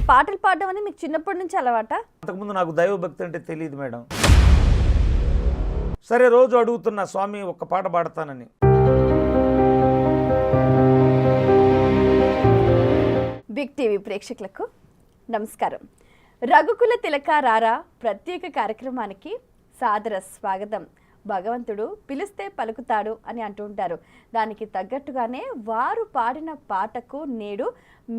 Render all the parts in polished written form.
పాటలు పాడడం అనేది మీకు చిన్నప్పటి నుంచి అలవాటా? అంతకుముందు నాకు దైవభక్తి అంటే తెలియదు మేడం. సరే రోజు అడుగుతున్నా స్వామి ఒక్క పాట పాడతానని. బిగ్ టీవీ ప్రేక్షకులకు నమస్కారం. రఘుకుల తిలక రారా ప్రత్యేక కార్యక్రమానికి సాదర స్వాగతం. భగవంతుడు పిలిస్తే పలుకుతాడు అని అంటుంటారు. దానికి తగ్గట్టుగానే వారు పాడిన పాటకు నేడు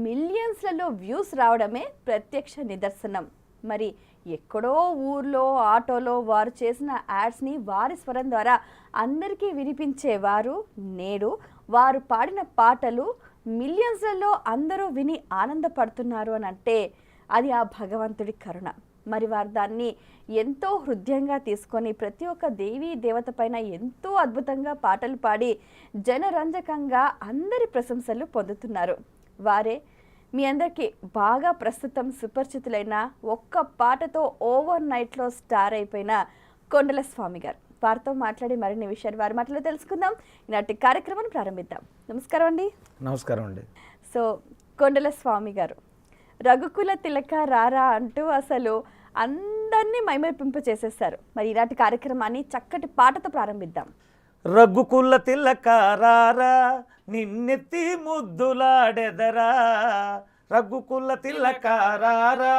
మిలియన్స్లలో వ్యూస్ రావడమే ప్రత్యక్ష నిదర్శనం. మరి ఎక్కడో ఊర్లో ఆటోలో వారు చేసిన యాడ్స్ని వారి స్వరం ద్వారా అందరికీ వినిపించేవారు నేడు వారు పాడిన పాటలు మిలియన్స్లలో అందరూ విని ఆనందపడుతున్నారు అని అంటే అది ఆ భగవంతుడి కరుణ. మరి వారు దాన్ని ఎంతో హృదయంగా తీసుకొని ప్రతి ఒక్క దేవీ దేవత పైన ఎంతో అద్భుతంగా పాటలు పాడి జనరంజకంగా అందరి ప్రశంసలు పొందుతున్నారు. వారే మీ అందరికీ బాగా ప్రస్తుతం సుపరిచితులైన ఒక్క పాటతో ఓవర్ నైట్లో స్టార్ అయిపోయిన కొండల స్వామి గారు. వారితో మాట్లాడి మరిన్ని విషయాలు వారి మాటలో తెలుసుకుందాం. ఈనాటి కార్యక్రమాన్ని ప్రారంభిద్దాం. నమస్కారం అండి. నమస్కారం అండి. సో కొండల స్వామి గారు, రఘుకుల తిలక రారా అంటూ అసలు అందరినీ మైమరిపింప చేసేస్తారు. మరి ఈనాటి కార్యక్రమాన్ని చక్కటి పాటతో ప్రారంభిద్దాం. రఘుకుల తిలక రారా నిన్నెత్తి ముద్దులాడెదరా, రఘుకుల తిలక రారా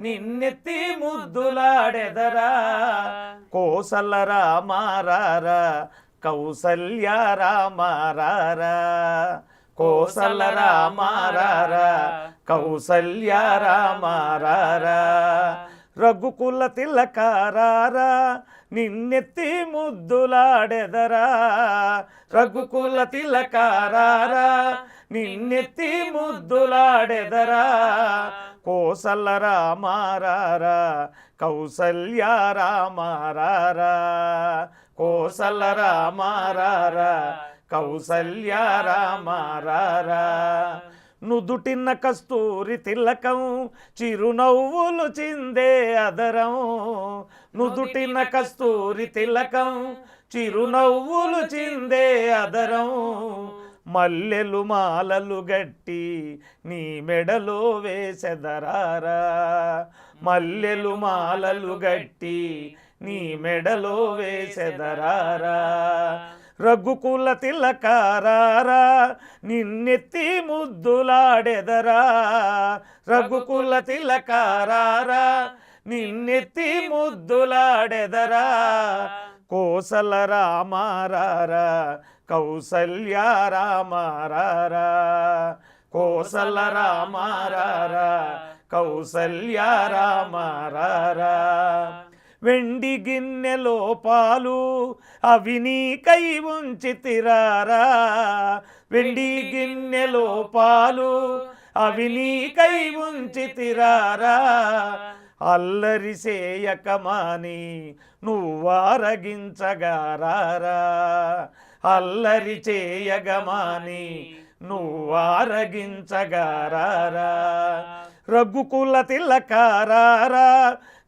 నిన్నెత్తి ముద్దులాడెదరా, కోసల రామారారా కౌసల్య రామారారా, కోసల రామారారా కౌసల్య రామారారా, రఘుకుల తిలక రారా నిన్నెత్తి ముద్దులాడెదరా, రఘుకుల తిలక రారా నిన్నెత్తి ముద్దులాడెదరా, కోసల రామారారా కౌసల్య రామారారా, కోసల రామారారా కౌసల్య రామారారా, నుదుటిన్న కస్తూరి తిలకం చిరునవ్వులు చిందే అదరం, నుదుటిన్న కస్తూరి తిలకం చిరునవ్వులు చిందే అదరం, మల్లెలు మాలలు గట్టి నీ మెడలో వేసెదరారా, మల్లెలు మాలలు గట్టి నీ మెడలో వేసెదరారా, రఘుకుల తిలక రారా నిన్నెత్తి ముద్దులాడెదరా, రఘుకుల తిలక రారా నిన్నెత్తి ముద్దులాడెదరా, కోసల రామారారా కౌసల్య రామారారా, కోసల రామారారా కౌసల్య రామారారా, వెండి గిన్నెలో పాలు అవి నీకై ఉంచితిరారా, వెండి గిన్నెలో పాలు అవి నీకై ఉంచితిరారా, అల్లరి చేయకమాని నువ్వారగించగారారా, అల్లరి చేయగమాని నువ్వారగించగారారా, రఘుకుల తిలక రారా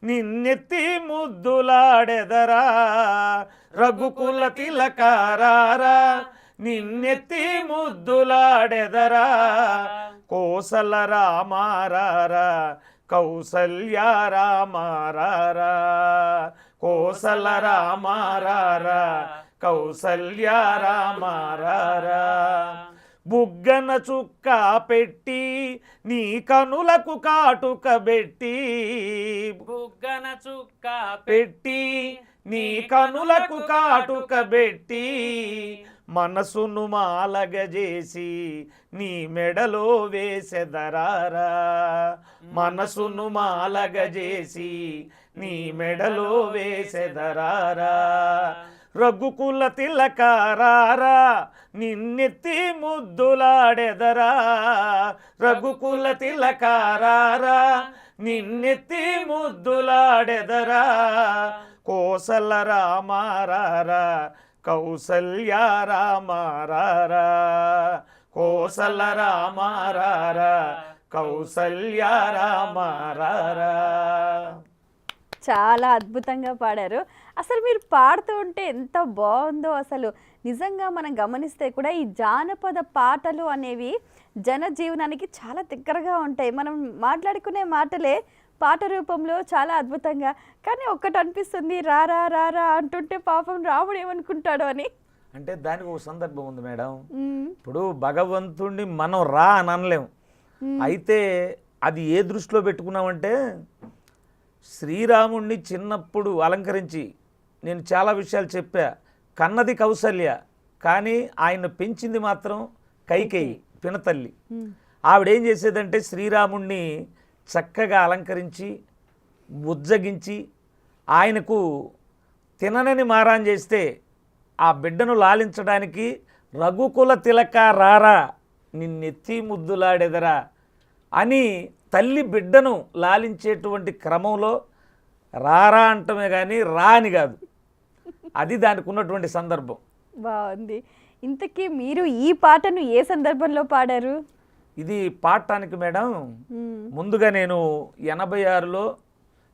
నిన్నెత్తి ముద్దులాడెదరా, రఘుకుల తిలక రారా నిన్నెత్తి ముద్దులాడెదరా, కోసల రామారారా కౌసల్య రామారారా, కోసల రామారారా కౌసల్య రామారారా, బుగ్గన చుక్క పెట్టి నీ కనులకు కాటుక పెట్టి, బుగ్గన చుక్క పెట్టి నీ కనులకు కాటుక పెట్టి, మనసును మాలగజేసి నీ మెడలో వేసెదరారా, మనసును మాలగజేసి నీ మెడలో వేసెదరారా, రఘుకుల తిలక రారా నిన్నెత్తి ముద్దులాడెదరా, రఘుకుల తిలక రారా నిన్నెత్తి ముద్దులాడెదరా, కోసల రామారారా కౌసల్య రామారారా, కోసల రామారారా కౌసల్య రామారారా. చాలా అద్భుతంగా పాడారు. అసలు మీరు పాడుతూ ఉంటే ఎంత బాగుందో. అసలు నిజంగా మనం గమనిస్తే కూడా ఈ జానపద పాటలు అనేవి జనజీవనానికి చాలా దగ్గరగా ఉంటాయి. మనం మాట్లాడుకునే మాటలే పాట రూపంలో చాలా అద్భుతంగా. కానీ ఒక్కటి అనిపిస్తుంది, రారా రారా అంటుంటే పాపం రాముడు ఏమనుకుంటాడో అని. అంటే దానికి ఒక సందర్భం ఉంది మేడం. మ్మ్. ఇప్పుడు భగవంతుడిని మనం రా అని అనలేము. అయితే అది ఏ దృష్టిలో పెట్టుకున్నామంటే, శ్రీరాముణ్ణి చిన్నప్పుడు అలంకరించి నేను చాలా విషయాలు చెప్పా. కన్నది కౌసల్య, కానీ ఆయన పెంచింది మాత్రం కైకేయి, పినతల్లి. ఆవిడేం చేసేదంటే శ్రీరాముణ్ణి చక్కగా అలంకరించి బుజ్జగించి ఆయనకు తిననని మారాన్ చేస్తే ఆ బిడ్డను లాలించడానికి రఘుకుల తిలక రారా నిన్నెత్తి ముద్దులాడెదరా అని తల్లి బిడ్డను లాలించేటువంటి క్రమంలో రారా అంటమే కానీ రా అని కాదు. అది దానికి ఉన్నటువంటి సందర్భం. బాగుంది. ఇంతకీ మీరు ఈ పాటను ఏ సందర్భంలో పాడారు? ఇది పాడటానికి మేడం ముందుగా నేను 86లో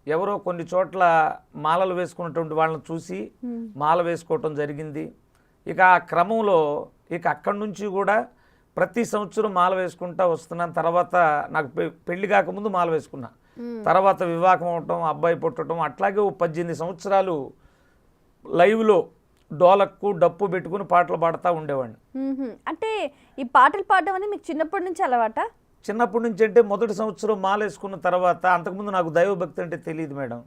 ఎవరో కొన్ని చోట్ల మాలలు వేసుకున్నటువంటి వాళ్ళని చూసి మాల వేసుకోవటం జరిగింది. ఇక ఆ క్రమంలో ఇక అక్కడి నుంచి కూడా ప్రతి సంవత్సరం మాల వేసుకుంటా వస్తున్నాను. తర్వాత నాకు పెళ్లి కాకముందు మాల వేసుకున్నా, తర్వాత వివాహం అవటం, అబ్బాయి పుట్టడం, అట్లాగే 18 సంవత్సరాలు లైవ్లో డోలక్కు డప్పు పెట్టుకుని పాటలు పాడుతూ ఉండేవాడిని. అంటే ఈ పాటలు పాడడం అనేది మీకు చిన్నప్పటి నుంచి అలవాటా? చిన్నప్పటి నుంచి అంటే మొదటి సంవత్సరం మాల వేసుకున్న తర్వాత, అంతకుముందు నాకు దైవభక్తి అంటే తెలియదు మేడం.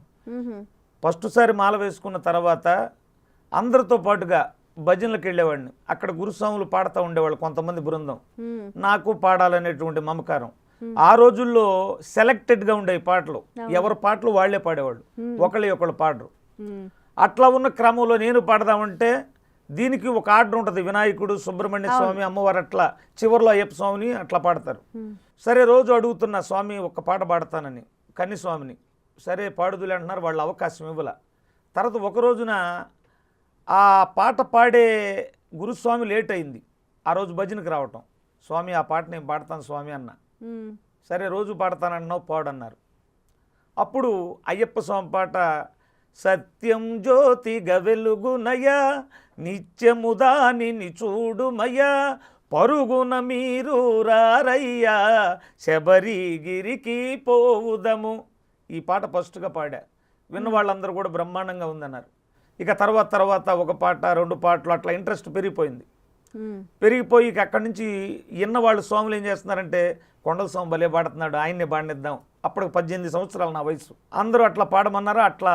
ఫస్ట్ సారి మాల వేసుకున్న తర్వాత అందరితో పాటుగా భజనలకు వెళ్ళేవాడిని. అక్కడ గురుస్వాములు పాడుతూ ఉండేవాళ్ళు కొంతమంది బృందం. నాకు పాడాలనేటువంటి మమకారం. ఆ రోజుల్లో సెలెక్టెడ్గా ఉండేవి పాటలు, ఎవరి పాటలు వాళ్లే పాడేవాళ్ళు, ఒకళ్ళు పాడరు. అట్లా ఉన్న క్రమంలో నేను పాడదామంటే దీనికి ఒక ఆర్డర్ ఉంటుంది. వినాయకుడు, సుబ్రహ్మణ్య స్వామి, అమ్మవారు, అట్లా చివరిలో అయ్యప్ప స్వామిని అట్లా పాడతారు. సరే రోజు అడుగుతున్నా స్వామి ఒక్క పాట పాడతానని కన్నిస్వామిని. సరే పాడుదులే అంటున్నారు, వాళ్ళు అవకాశం ఇవ్వాల. తర్వాత ఒక రోజున ఆ పాట పాడే గురుస్వామి లేట్ అయింది. ఆ రోజు భజనకు రావటం. స్వామి ఆ పాట నేను పాడతాను స్వామి అన్న. సరే రోజు పాడతానన్నావు పాడన్నారు. అప్పుడు అయ్యప్ప స్వామి పాట సత్యం జ్యోతిగా వెలుగునయ్యా నిత్యము దానిని చూడుమయ్యా పరుగున మీరు రారయ్యా శబరిగిరికి పోవుదము. ఈ పాట ఫస్ట్గా పాడా. విన్న వాళ్ళందరూ కూడా బ్రహ్మాండంగా ఉందన్నారు. ఇక తర్వాత ఒక పాట, 2 పాటలు అట్లా ఇంట్రెస్ట్ పెరిగిపోయి ఇక అక్కడి నుంచి ఇన్న వాళ్ళు స్వాములు ఏం చేస్తున్నారంటే, కొండల స్వామి భలే పాడుతున్నాడు, ఆయన్నే పాడినిద్దాం. అప్పుడు 18 సంవత్సరాలు నా వయసు. అందరూ అట్లా పాడమన్నారు. అట్లా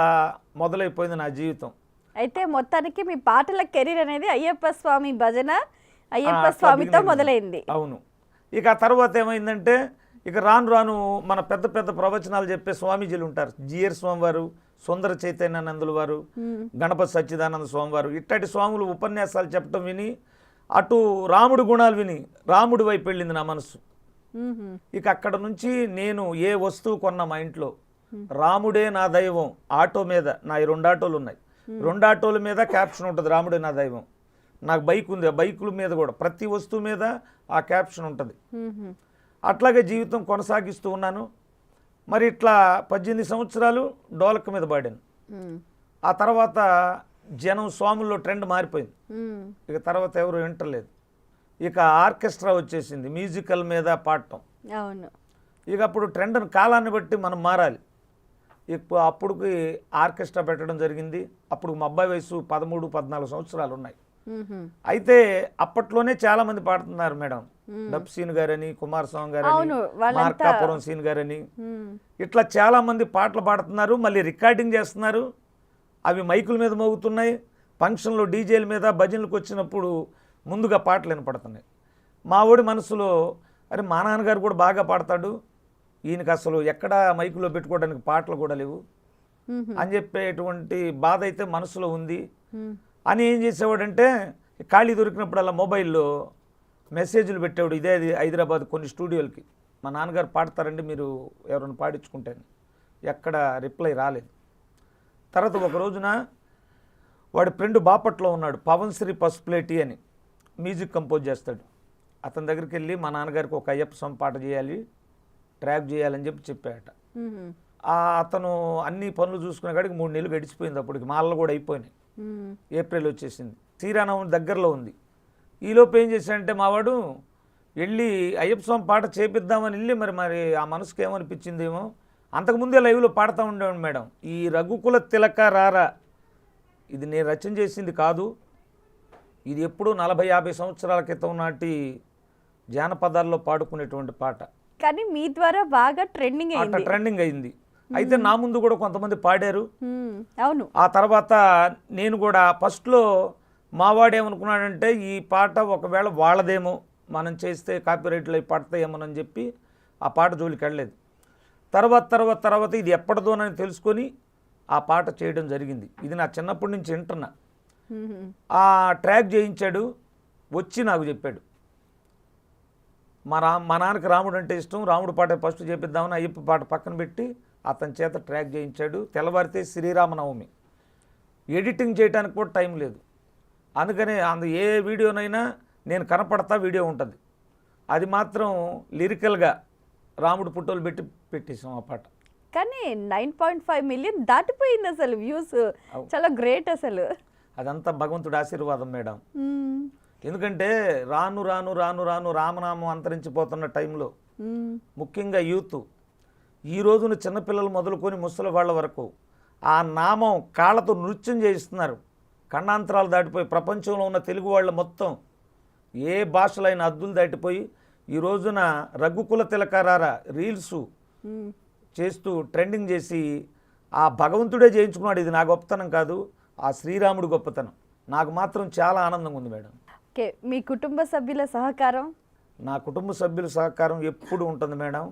మొదలైపోయింది నా జీవితం. అయితే మొత్తానికి మీ పాటల కెరీర్ అనేది అయ్యప్ప స్వామి భజన, అయ్యప్ప స్వామితో మొదలైంది. అవును. ఇక ఆ తర్వాత ఏమైందంటే, ఇక రాను మన పెద్ద ప్రవచనాలు చెప్పే స్వామీజీలు ఉంటారు. జిఆర్ స్వామి వారు, సుందర చైతన్యానందులు వారు, గణపతి సచ్చిదానంద స్వామి వారు, ఇట్టటి స్వాములు ఉపన్యాసాలు చెప్పడం విని అటు రాముడు గుణాలు విని రాముడి వైపు వెళ్ళింది నా మనసు. ఇక అక్కడ నుంచి నేను ఏ వస్తువు కొన్నా మా ఇంట్లో రాముడే నా దైవం ఆటో మీద, నా 2 ఆటోలు ఉన్నాయి, 2 ఆటోల మీద క్యాప్షన్ ఉంటుంది రాముడే నా దైవం. నాకు బైక్ ఉంది, ఆ బైకుల మీద కూడా ప్రతి వస్తువు మీద ఆ క్యాప్షన్ ఉంటుంది. అట్లాగే జీవితం కొనసాగిస్తూ ఉన్నాను. మరి ఇట్లా 18 సంవత్సరాలు డోలక్ మీద పాడాను. ఆ తర్వాత జనం స్వాముల్లో ట్రెండ్ మారిపోయింది. ఇక తర్వాత ఎవరు వింటలేదు. ఇక ఆర్కెస్ట్రా వచ్చేసింది, మ్యూజికల్ మీద పాడటం. అవును. ఇక అప్పుడు ట్రెండ్ కాలాన్ని బట్టి మనం మారాలి. ఇప్పుడు అప్పుడుకి ఆర్కెస్ట్రా పెట్టడం జరిగింది. అప్పుడు మా అబ్బాయి వయసు 13-14 సంవత్సరాలు ఉన్నాయి. అయితే అప్పట్లోనే చాలా మంది పాడుతున్నారు మేడం. డబ్ సీన్ గారని, కుమారస్వామి గారని, మార్కాపురం సీన్ గారని, ఇట్లా చాలా మంది పాటలు పాడుతున్నారు. మళ్ళీ రికార్డింగ్ చేస్తున్నారు. అవి మైకుల మీద మోగుతున్నాయి. ఫంక్షన్లో డీజేల మీద భజనలకు వచ్చినప్పుడు ముందుగా పాటలు వినపడుతున్నాయి. మా ఊడి మనసులో అరే మా నాన్నగారు కూడా బాగా పాడతాడు, ఈయనకి అసలు ఎక్కడా మైకులో పెట్టుకోవడానికి పాటలు కూడా లేవు అని చెప్పేటువంటి బాధ అయితే మనసులో ఉంది. అని ఏం చేసేవాడంటే, ఖాళీ దొరికినప్పుడల్లా మొబైల్లో మెసేజ్లు పెట్టేవాడు. ఇదే హైదరాబాద్ కొన్ని స్టూడియోలకి, మా నాన్నగారు పాడతారండి మీరు ఎవరైనా పాడించుకుంటే. ఎక్కడ రిప్లై రాలేదు. తర్వాత ఒక రోజున వాడి ఫ్రెండ్ బాపట్లో ఉన్నాడు, పవన్ శ్రీ పసుపులేటి అని, మ్యూజిక్ కంపోజ్ చేస్తాడు. అతని దగ్గరికి వెళ్ళి మా నాన్నగారికి ఒక అయ్యప్ప స్వామి పాట చేయాలి, ట్రాక్ చేయాలని చెప్పాడట. అతను అన్ని పనులు చూసుకునే కాడికి 3 నెలలు గడిచిపోయింది. అప్పటికి మాలలు కూడా అయిపోయినాయి. ఏప్రిల్ వచ్చేసింది. శ్రీరామనవమి దగ్గరలో ఉంది. ఈలోపు ఏం చేశాడంటే మావాడు వెళ్ళి అయ్యప్ప స్వామి పాట చేపిద్దామని వెళ్ళి మరి ఆ మనసుకి ఏమనిపించిందేమో అంతకుముందే లైవ్లో పాడుతూ ఉండేవాడు మేడం. ఈ రఘుకుల తిలక రారా ఇది నేను రచన చేసింది కాదు, ఇది ఎప్పుడూ 40-50 సంవత్సరాల క్రితం నాటి జానపదాల్లో పాడుకునేటువంటి పాట. కానీ మీ ద్వారా బాగా ట్రెండింగ్ పాట అయింది. ట్రెండింగ్ అయింది. అయితే నా ముందు కూడా కొంతమంది పాడారు. అవును. ఆ తర్వాత నేను కూడా ఫస్ట్లో మావాడేమనుకున్నాడంటే ఈ పాట ఒకవేళ వాళ్ళదేమో, మనం చేస్తే కాపీరైట్లు అవి పడతాయేమోనని చెప్పి ఆ పాట జోలికి వెళ్ళలేదు. తర్వాత ఇది ఎప్పటిదోనని తెలుసుకొని ఆ పాట చేయడం జరిగింది. ఇది నా చిన్నప్పటి నుంచి వింటున్నా. ఆ ట్రాక్ చేయించాడు, వచ్చి నాకు చెప్పాడు. మా నాన్నకి రాముడు అంటే ఇష్టం, రాముడు పాట ఫస్ట్ చేపిద్దామని అయ్యప్ప పాట పక్కన పెట్టి అతని చేత ట్రాక్ చేయించాడు. తెల్లవారితే శ్రీరామనవమి, ఎడిటింగ్ చేయడానికి కూడా టైం లేదు. అందుకని ఏ వీడియోనైనా నేను కనపడతా వీడియో ఉంటుంది. అది మాత్రం లిరికల్గా రాముడు ఫోటోలు పెట్టేసాం ఆ పాట. కానీ 9.5 మిలియన్ దాటిపోయింది అసలు వ్యూస్. చాలా గ్రేట్ అసలు. అదంతా భగవంతుడి ఆశీర్వాదం మేడం. ఎందుకంటే రాను రాను రాను రాను రామనామం అంతరించిపోతున్న టైంలో ముఖ్యంగా యూత్, ఈ రోజున చిన్నపిల్లలు మొదలుకొని ముసలి వాళ్ళ వరకు ఆ నామం కాళ్ళతో నృత్యం చేయిస్తున్నారు. ఖండాంతరాలు దాటిపోయి ప్రపంచంలో ఉన్న తెలుగు వాళ్ళ మొత్తం ఏ భాషలైన హద్దులు దాటిపోయి ఈ రోజున రఘుకుల తిలకారారా రీల్స్ చేస్తూ ట్రెండింగ్ చేసి ఆ భగవంతుడే చేయించుకున్నాడు. ఇది నా గొప్పతనం కాదు, ఆ శ్రీరాముడి గొప్పతనం. నాకు మాత్రం చాలా ఆనందంగా ఉంది మేడం. ఓకే, మీ కుటుంబ సభ్యుల సహకారం? నా కుటుంబ సభ్యుల సహకారం ఎప్పుడు ఉంటుంది మేడం.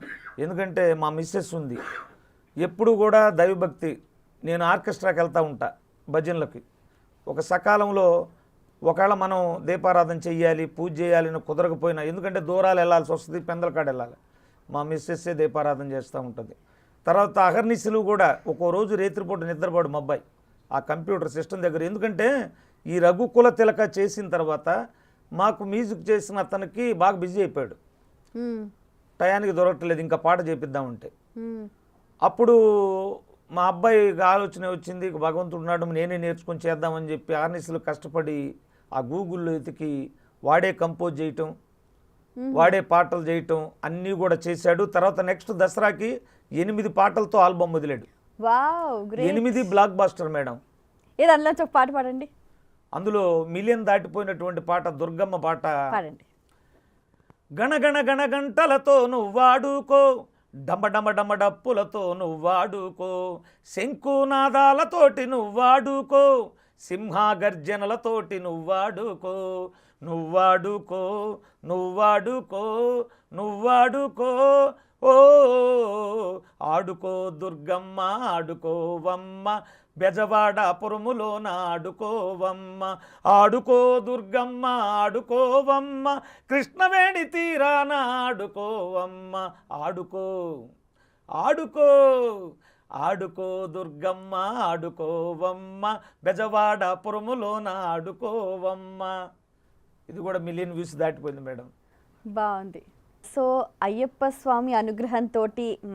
ఎందుకంటే మా మిస్సెస్ ఉంది, ఎప్పుడు కూడా దైవభక్తి. నేను ఆర్కెస్ట్రాకి వెళ్తూ ఉంటా భజనలకి. ఒక సకాలంలో ఒకవేళ మనం దీపారాధన చెయ్యాలి, పూజ చేయాలని కుదరకపోయినా, ఎందుకంటే దూరాలు వెళ్ళాల్సి వస్తుంది, పెందలకాడ వెళ్ళాలి, మా మిస్సెస్సే దీపారాధన చేస్తూ ఉంటుంది. తర్వాత అహర్నిశలు కూడా ఒక్కో రోజు రేత్రిపూట నిద్రపోడు మా అబ్బాయి ఆ కంప్యూటర్ సిస్టమ్ దగ్గర. ఎందుకంటే ఈ రఘుకుల తిలక చేసిన తర్వాత మాకు మ్యూజిక్ చేసిన అతనికి బాగా బిజీ అయిపోయాడు, టయానికి దొరకట్లేదు ఇంకా పాట చేపిద్దామంటే. అప్పుడు మా అబ్బాయికి ఆలోచన వచ్చింది, భగవంతుడు ఉన్నాడు నేనే నేర్చుకొని చేద్దామని చెప్పి ఆర్నిస్లు కష్టపడి ఆ గూగుల్లో ఎతికి వాడే కంపోజ్ చేయటం, వాడే పాటలు చేయటం అన్నీ కూడా చేశాడు. తర్వాత నెక్స్ట్ దసరాకి 8 పాటలతో ఆల్బమ్ వదిలాడు. 8 బ్లాక్ బాస్టర్ మేడం. ఏది అందులో ఒక పాట పాడండి. అందులో మిలియన్ దాటిపోయినటువంటి పాట దుర్గమ్మ పాట పాడండి. గణగణ గణ గంటలతో నువ్వాడుకో, డమ డమ డమ డప్పులతో నువ్వాడుకో, శంకునాదాలతోటి నువ్వాడుకో, సింహగర్జనలతోటి నువ్వాడుకో, నువ్వాడుకో నువ్వాడుకో నువ్వాడుకో ఓ ఆడుకో దుర్గమ్మ ఆడుకోవమ్మ, బెజవాడ పురములోన ఆడుకోవమ్మ, ఆడుకో దుర్గమ్మ ఆడుకోవమ్మ, కృష్ణవేణి తీరాన ఆడుకోవమ్మ, ఆడుకో ఆడుకో ఆడుకో దుర్గమ్మ ఆడుకోవమ్మ, బెజవాడ పురములోన ఆడుకోవమ్మ. ఇది కూడా మిలియన్ వ్యూస్ దాటిపోయింది మేడం. బాగుంది. సో అయ్యప్ప స్వామి అనుగ్రహంతో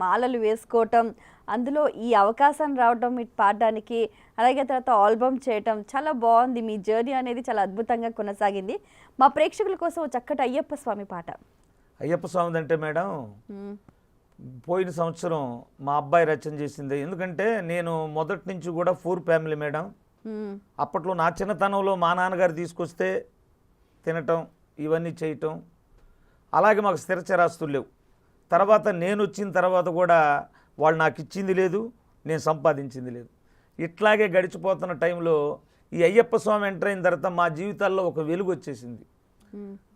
మాలలు వేసుకోవటం, అందులో ఈ అవకాశం రావడం మీకు పాడడానికి, అలాగే తర్వాత ఆల్బమ్ చేయటం చాలా బాగుంది. మీ జర్నీ అనేది చాలా అద్భుతంగా కొనసాగింది. మా ప్రేక్షకుల కోసం ఒక చక్కటి అయ్యప్ప స్వామి పాట. అయ్యప్ప స్వామి అంటే మేడం పోయిన సంవత్సరం మా అబ్బాయి రచన చేసింది. ఎందుకంటే నేను మొదటి నుంచి కూడా 4 ఫ్యామిలీ మేడం. అప్పట్లో నా చిన్నతనంలో మా నాన్నగారు తీసుకొస్తే తినటం ఇవన్నీ చేయటం, అలాగే మాకు స్థిర చరాస్తులు లేవు. తర్వాత నేను వచ్చిన తర్వాత కూడా వాళ్ళు నాకు ఇచ్చింది లేదు, నేను సంపాదించింది లేదు. ఇట్లాగే గడిచిపోతున్న టైంలో ఈ అయ్యప్ప స్వామి ఎంటర్ అయిన తర్వాత మా జీవితాల్లో ఒక వెలుగు వచ్చేసింది.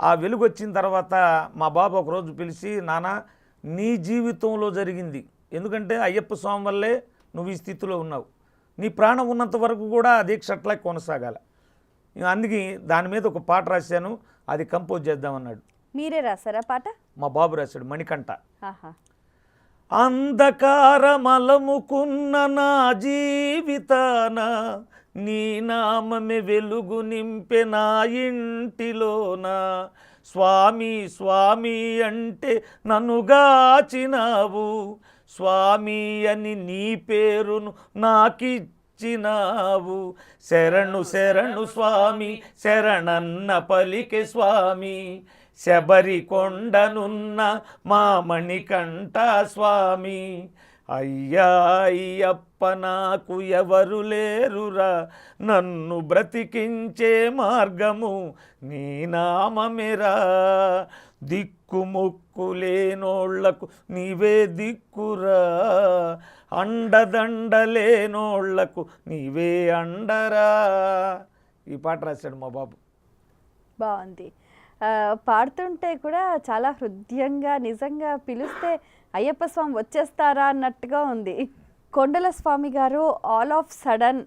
ఆ వెలుగు వచ్చిన తర్వాత మా బాబు ఒకరోజు పిలిచి, నాన్న నీ జీవితంలో జరిగింది, ఎందుకంటే అయ్యప్ప స్వామి వల్లే నువ్వు ఈ స్థితిలో ఉన్నావు, నీ ప్రాణం ఉన్నంత వరకు కూడా అదే క్షట్లా కొనసాగాల. అందుకే దాని మీద ఒక పాట రాశాను, అది కంపోజ్ చేద్దామన్నాడు. మీరే రాశారా పాట? మా బాబు రాశాడు, మణికంఠ. అంధకారమలముకున్న నా జీవితాన నీ నామమే వెలుగు నింపె నా ఇంటిలోన, స్వామి స్వామి అంటే నన్ను గాచినావు, స్వామి అని నీ పేరును నాకిచ్చినావు, శరణు శరణు స్వామి శరణన్న పలికే స్వామి, శబరి కొండనున్న మా మణికంఠ స్వామి. అయ్యా అయ్యప్ప నాకు ఎవరు లేరురా, నన్ను బ్రతికించే మార్గము నీ నామమేరా. దిక్కుముక్కు లేనోళ్లకు నీవే దిక్కురా, అండదండలేనోళ్లకు నీవే అండరా. ఈ పాట రాశాడు మా బాబు. బాగుంది. పాడుతుంటే కూడా చాలా హృదయంగా, నిజంగా పిలిస్తే అయ్యప్ప స్వామి వచ్చేస్తారా అన్నట్టుగా ఉంది. కొండల స్వామి గారు ఆల్ ఆఫ్ సడన్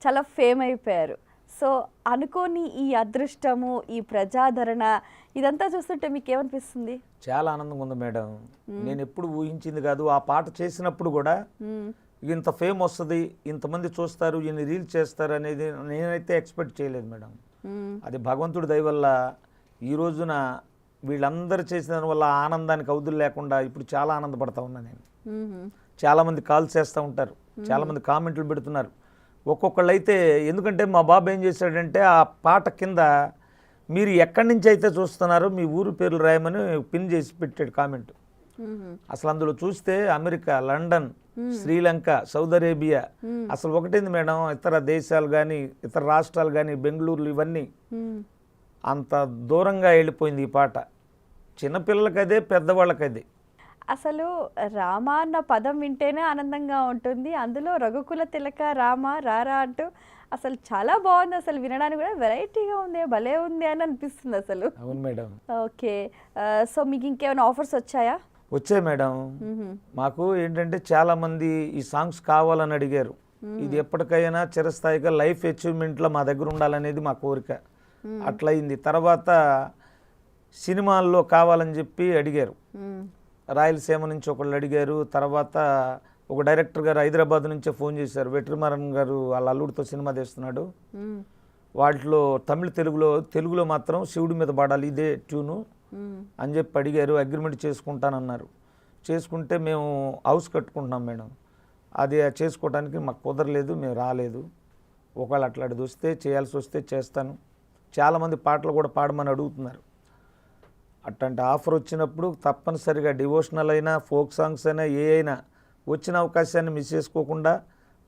చాలా ఫేమ్ అయిపోయారు. సో అనుకోని ఈ అదృష్టము, ఈ ప్రజాదరణ ఇదంతా చూస్తుంటే మీకు ఏమనిపిస్తుంది? చాలా ఆనందంగా ఉంది మేడం. నేను ఎప్పుడు ఊహించింది కాదు. ఆ పాట చేసినప్పుడు కూడా ఇంత ఫేమ్ వస్తుంది, ఇంతమంది చూస్తారు, ఇన్ని రీల్స్ చేస్తారు అనేది నేనైతే ఎక్స్పెక్ట్ చేయలేదు మేడం. అది భగవంతుడి దయ వల్ల ఈ రోజున వీళ్ళందరూ చేసిన వల్ల ఆనందానికి అవధులు లేకుండా ఇప్పుడు చాలా ఆనందపడతా ఉన్నా నేను. చాలామంది కాల్స్ చేస్తూ ఉంటారు, చాలామంది కామెంట్లు పెడుతున్నారు. ఒక్కొక్కళ్ళు అయితే, ఎందుకంటే మా బాబు ఏం చేశాడంటే ఆ పాట కింద మీరు ఎక్కడి నుంచి అయితే చూస్తున్నారో మీ ఊరు పేర్లు రాయమని పిన్ చేసి పెట్టాడు కామెంట్. అసలు అందులో చూస్తే America, London, Sri Lanka, Saudi Arabia, అసలు ఒకటేంది మేడం, ఇతర దేశాలు కానీ ఇతర రాష్ట్రాలు కానీ బెంగళూరులు ఇవన్నీ అంత దూరంగా వెళ్ళిపోయింది ఈ పాట. చిన్నపిల్లలకదే, పెద్దవాళ్ళకదే. అసలు రామ అన్న పదం వింటేనే ఆనందంగా ఉంటుంది. అందులో రఘుకుల తిలక రామ రారా అంటూ అసలు చాలా బాగుంది. అసలు వినడానికి కూడా వెరైటీగా ఉంది, భలే ఉంది అని అనిపిస్తుంది అసలు. అవును మేడం. ఓకే, సో మీకు ఇంకేమైనా ఆఫర్స్ వచ్చాయా? వచ్చాయి మేడం. మాకు ఏంటంటే చాలామంది ఈ సాంగ్స్ కావాలని అడిగారు. ఇది ఎప్పటికైనా చిరస్థాయిగా లైఫ్ అచీవ్మెంట్లో మా దగ్గర ఉండాలనేది మా కోరిక. అట్లయింది. తర్వాత సినిమాల్లో కావాలని చెప్పి అడిగారు. రాయలసీమ నుంచి ఒకళ్ళు అడిగారు. తర్వాత ఒక డైరెక్టర్ గారు హైదరాబాద్ నుంచే ఫోన్ చేశారు, వెట్రిమారన్ గారు వాళ్ళ అల్లుడితో సినిమా తీస్తున్నాడు, వాటిలో తెలుగులో మాత్రం శివుడి మీద పాడాలి ఇదే ట్యూను అని చెప్పి అడిగారు. అగ్రిమెంట్ చేసుకుంటానన్నారు. చేసుకుంటే మేము హౌస్ కట్టుకుంటున్నాం మేడం. అది చేసుకోవడానికి మాకు కుదరలేదు, మేము రాలేదు. ఒకవేళ అట్లాంటి వస్తే చేయాల్సి వస్తే చేస్తాను. చాలామంది పాటలు కూడా పాడమని అడుగుతున్నారు. అట్లాంటి ఆఫర్ వచ్చినప్పుడు తప్పనిసరిగా డివోషనల్ అయినా ఫోక్ సాంగ్స్ అయినా ఏ అయినా వచ్చిన అవకాశాన్ని మిస్ చేసుకోకుండా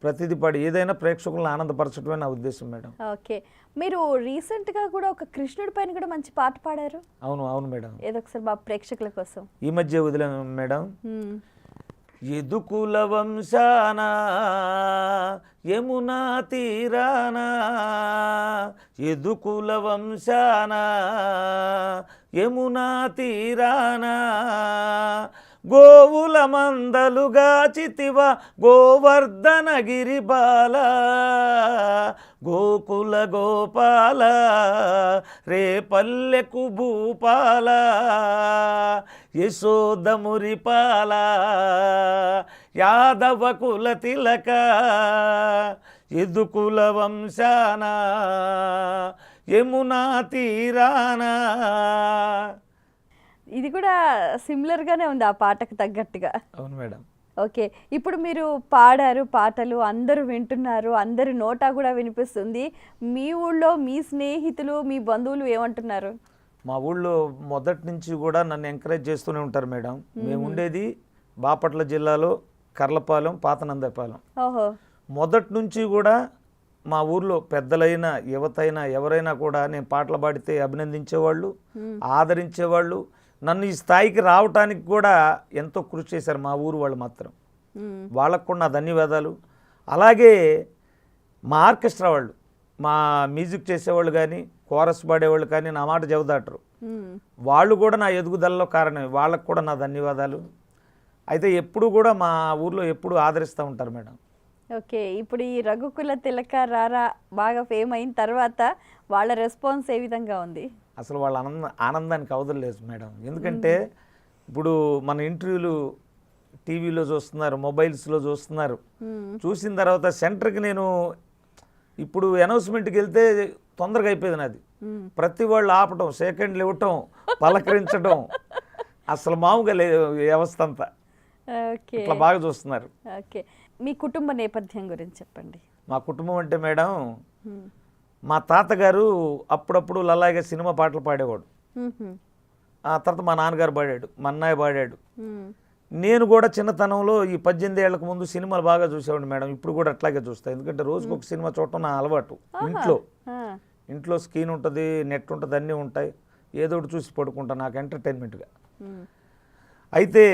ప్రతిదీ పాడి ఏదైనా ప్రేక్షకులను ఆనందపరచడమే నా ఉద్దేశం మేడం. ఓకే, మీరు రీసెంట్గా కూడా ఒక కృష్ణుడి పైన కూడా మంచి పాట పాడారు. అవును అవును మేడం. ఏదో ఒకసారి మా ప్రేక్షకుల కోసం ఈ మధ్య వదిలేం మేడం. యదుకుల వంశానా యమునా తీరానా, యదుకుల వంశానా యమునా తీరానా, గోవుల మందలుగా చితివ గోవర్ధనగిరి బాల, గోకుల గోపాల రే పల్లెకు భూపాల, యశోదమురిపాల యాదవ కుల తిలక, యదుకుల వంశానా యమునా తీరానా. ఇది కూడా సిమిలర్గానే ఉంది ఆ పాటకు తగ్గట్టుగా. అవును మేడం. ఓకే, ఇప్పుడు మీరు పాడారు పాటలు, అందరూ వింటున్నారు, అందరి నోటా కూడా వినిపిస్తుంది. మీ ఊళ్ళో మీ స్నేహితులు, మీ బంధువులు ఏమంటున్నారు? మా ఊళ్ళో మొదటి నుంచి కూడా నన్ను ఎంకరేజ్ చేస్తూనే ఉంటారు మేడం. మేము ఉండేది బాపట్ల జిల్లాలో కర్లపాలెం, పాతనందపాలెం. ఓహో. మొదటి నుంచి కూడా మా ఊర్లో పెద్దలైనా యువతైనా ఎవరైనా కూడా నేను పాటలు పాడితే అభినందించేవాళ్ళు, ఆదరించేవాళ్ళు. నన్ను ఈ స్థాయికి రావటానికి కూడా ఎంతో కృషి చేశారు మా ఊరు వాళ్ళు మాత్రం. వాళ్ళకు కూడా నా ధన్యవాదాలు. అలాగే మా ఆర్కెస్ట్రా వాళ్ళు, మా మ్యూజిక్ చేసేవాళ్ళు కానీ కోరస్ పాడేవాళ్ళు కానీ నా మాట చెబుతారు. వాళ్ళు కూడా నా ఎదుగుదలలో కారణమే. వాళ్ళకు కూడా నా ధన్యవాదాలు. అయితే ఎప్పుడు కూడా మా ఊర్లో ఎప్పుడు ఆదరిస్తూ ఉంటారు మేడం. ఓకే, ఇప్పుడు ఈ రఘుకుల తిలక రారా బాగా ఫేమ్ అయిన తర్వాత వాళ్ళ రెస్పాన్స్ ఏ విధంగా ఉంది? అసలు వాళ్ళ ఆనందానికి అవదలేదు మేడం. ఎందుకంటే ఇప్పుడు మన ఇంటర్వ్యూలు టీవీలో చూస్తున్నారు, మొబైల్స్లో చూస్తున్నారు. చూసిన తర్వాత సెంటర్కి నేను ఇప్పుడు అనౌన్స్మెంట్కి వెళ్తే తొందరగా అయిపోయేది నాది. ప్రతి వాళ్ళు ఆపటం, సెకండ్లు ఇవ్వటం, పలకరించడం, అసలు మామూలుగా లేదు వ్యవస్థ అంతా. ఇట్లా బాగా చూస్తున్నారు. ఓకే, మీ కుటుంబ నేపథ్యం గురించి చెప్పండి. మా కుటుంబం అంటే మేడం, మా తాతగారు అప్పుడప్పుడు లలాగే సినిమా పాటలు పాడేవాడు. ఆ తర్వాత మా నాన్నగారు పాడాడు, మా అన్నయ్య పాడాడు. మ్మ్. నేను కూడా చిన్నతనంలో ఈ 18 ఏళ్లకు ముందు సినిమాలు బాగా చూసేవాడిని మేడం. ఇప్పుడు కూడా అట్లాగే చూస్తాను, ఎందుకంటే రోజుకు ఒక సినిమా చూడటం నా అలవాటు. ఇంట్లో ఆ. ఇంట్లో స్క్రీన్ ఉంటుంది, నెట్ ఉంటుంది, అన్నీ ఉంటాయి. ఏదో ఒకటి చూసి పడుకుంటాను నాకు ఎంటర్టైన్మెంట్గా. మ్మ్. అయితే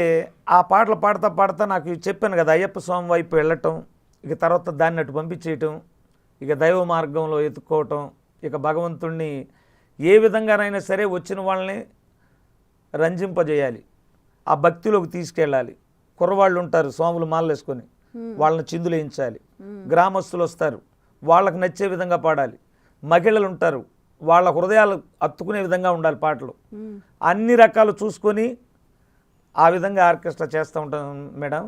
ఆ పాటలు పాడుతా పాడుతా నాకు చెప్పాను కదా, అయ్యప్ప స్వామి వైపు వెళ్ళటం, ఇక తర్వాత దాన్ని అటు పంపించేయటం, ఇక దైవ మార్గంలో ఎత్తుక్కోవటం, ఇక భగవంతుణ్ణి ఏ విధంగానైనా సరే వచ్చిన వాళ్ళని రంజింపజేయాలి, ఆ భక్తిలోకి తీసుకెళ్ళాలి. కుర్రవాళ్ళు ఉంటారు స్వాములు మాలలు వేసుకొని, వాళ్ళని చిందులు వేయించాలి. గ్రామస్తులు వస్తారు, వాళ్ళకి నచ్చే విధంగా పాడాలి. మహిళలు ఉంటారు, వాళ్ళ హృదయాలు అత్తుకునే విధంగా ఉండాలి పాటలు. అన్ని రకాలు చూసుకొని ఆ విధంగా ఆర్కెస్ట్రా చేస్తూ ఉంటాం మేడం.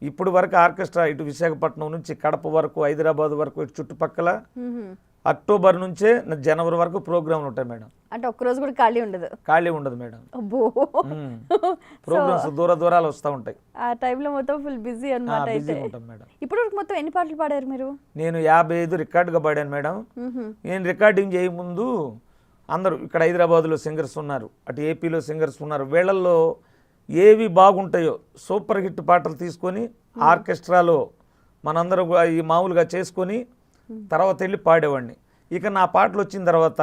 ఇప్పుడు వరకు ఆర్కెస్ట్రా ఇటు విశాఖపట్నం నుంచి కడప వరకు, హైదరాబాద్ వరకు, ఇటు చుట్టుపక్కల మ్మ్. అక్టోబర్ నుంచే జనవరి వరకు ప్రోగ్రాంలు ఉంటాయి మేడం. అంటే ఒక్కరోజు కూడా ఖాళీ ఉండదు. ఖాళీ ఉండదు మేడం. అబ్బో. ప్రోగ్రామ్స్ దూర దూరాలు వస్తూ ఉంటాయి. ఆ టైంలో మొత్తం ఫుల్ బిజీ అన్నమాట. అయితే బిజీగా ఉంటాం మేడం. ఇప్పుడు వరకు మొత్తం ఎన్ని పాటలు పాడారు మీరు? నేను 55 రికార్డుగా పాడాను మేడం. మ్మ్. నేను రికార్డింగ్ చేయముందు అందరూ ఇక్కడ హైదరాబాద్లో సింగర్స్ ఉన్నారు, అటు ఏపీలో సింగర్స్ ఉన్నారు. వీళ్ళల్లో ఏవి బాగుంటాయో సూపర్ హిట్ పాటలు తీసుకొని ఆర్కెస్ట్రాలో మనందరం ఈ మామూలుగా చేసుకొని తర్వాత వెళ్ళి పాడేవాడిని. ఇక నా పాటలు వచ్చిన తర్వాత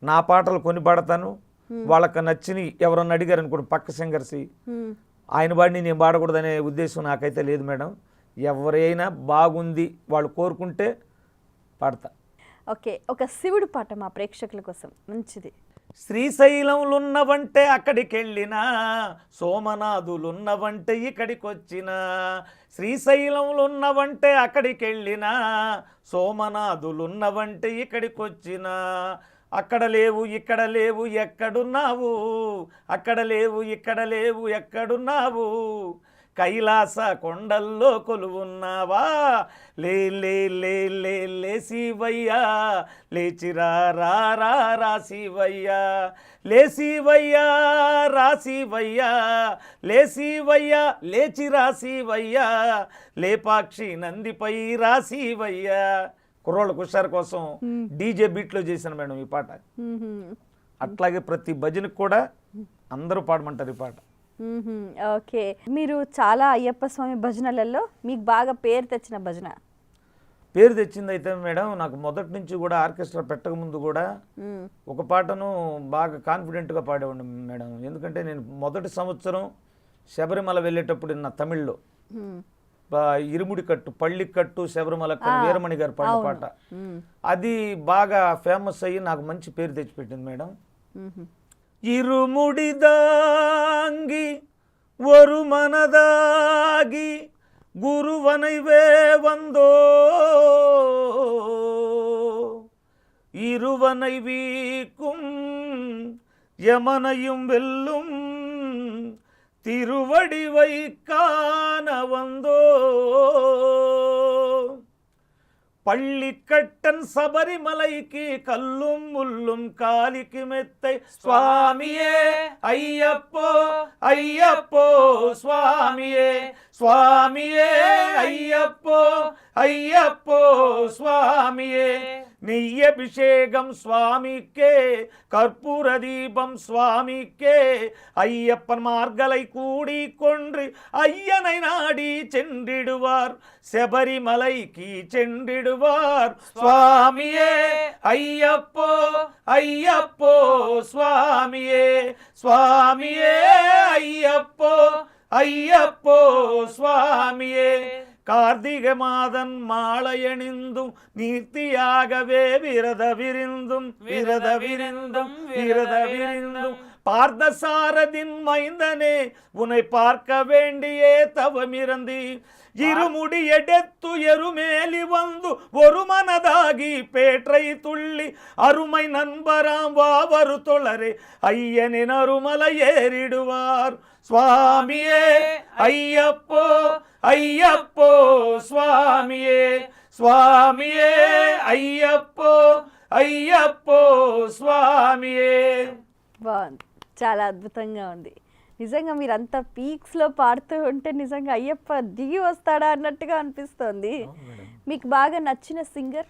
నా పాటలు కొని పాడతాను. వాళ్ళకి నచ్చిని ఎవరన్నా అడిగారు అనుకోండి పక్క సింగర్స్, మ్మ్. ఆయన పాడిని నేను పాడకూడదనే ఉద్దేశం నాకైతే లేదు మేడం. ఎవరైనా బాగుంది వాళ్ళు కోరుకుంటే పాడతా. ఓకే, ఒక శివుడు పాట మా ప్రేక్షకుల కోసం మంచిది. శ్రీశైలంలున్నవంటే అక్కడికెళ్ళినా, సోమనాథులున్నవంటే ఇక్కడికొచ్చినా. శ్రీశైలంలున్నవంటే అక్కడికెళ్ళినా, సోమనాథులున్నవంటే ఇక్కడికొచ్చినా. అక్కడ లేవు ఇక్కడ లేవు ఎక్కడున్నావు, అక్కడ లేవు ఇక్కడ లేవు ఎక్కడున్నావు. కైలాస కొండల్లో కొలువున్నావా, లే లే లే లే లే శివయ్యా, లేచిరా రా రా రా శివయ్యా, లే శివయ్యా రా శివయ్యా, లే శివయ్యా లేచిరా శివయ్యా, లేపాక్షి నందిపై రా శివయ్యా. కుర్రోళ్ళ కుషార్ కోసం డీజే బీట్లో చేశాను మేడం ఈ పాట. మ్మ్. అట్లాగే ప్రతి భజనకు కూడా అందరూ పాడమంటారు ఈ పాట. మ్మ్. ఓకే, మీరు చాలా అయ్యప్ప స్వామి భజనలలో మీకు బాగా పేరు తెచ్చిన భజన? పేరు తెచ్చింది అయితే మేడం, నాకు మొదటి నుంచి కూడా ఆర్కెస్ట్రా పెట్టక ముందు కూడా మ్మ్. ఒక పాటను బాగా కాన్ఫిడెంట్గా పాడేవాడిని మేడం. ఎందుకంటే నేను మొదటి సంవత్సరం శబరిమల వెళ్ళేటప్పుడు నా తమిళ్లో మ్మ్. ఇరుముడి కట్టు పళ్ళి కట్టు శబరిమల వీరమణి గారు పాడిన పాట, మ్మ్. అది బాగా ఫేమస్ అయ్యి నాకు మంచి పేరు తెచ్చిపెట్టింది మేడం. మ్మ్. இருமுடிதாங்கி ஒரு மனதாகி குருவனைவே வந்தோ, இருவனை வீக்கும் யமனையும் வெல்லும் திருவடிவை காண வந்தோ. பள்ளிக்கட்டன் சபரிமலைக்கு கல்லும் முள்ளும் காலிக்கு மெத்தை, சுவாமியே ஐயப்போ ஐயப்போ சுவாமியே, சுவாமியே ஐயப்போ ஐயப்போ சுவாமியே. நெய்யபிஷேகம் சுவாமிக்கே, கற்பூர தீபம் சுவாமிக்கே, ஐயப்பன் மார்களை கூடி கொன்று ஐயனை நாடி சென்றிடுவார், శబరిమలైకి చెండిడువార్. స్వామియే అయ్యప్పో అయ్యప్పో స్వామియే, స్వామియే అయ్యప్పో అయ్యప్పో స్వామియే. கார்த்திக மாதன் மாலையணிந்தும் நீர்த்தியாகவே விரத விருந்தும் விரத விருந்தும் விரத விருந்தும். பார்த்தசாரதின் மைந்தனே உன்னை பார்க்க வேண்டியே தவமிறந்தி, இருமுடி எடுத்து எருமேலி வந்து ஒரு மனதாகி பேற்றை துள்ளி, அருமை நண்பராம் வாவரு தொழரே ஐயனின் அருமலை ஏறிடுவார். சுவாமியே ஐயப்போ అయ్యప్పో స్వామియే, స్వామియే అయ్యప్పో అయ్యప్పో స్వామియే. బాగుంది, చాలా అద్భుతంగా ఉంది. నిజంగా మీరు అంత పీక్స్లో పాడుతూ ఉంటే నిజంగా అయ్యప్ప దిగి వస్తాడా అన్నట్టుగా అనిపిస్తోంది. మీకు బాగా నచ్చిన సింగర్?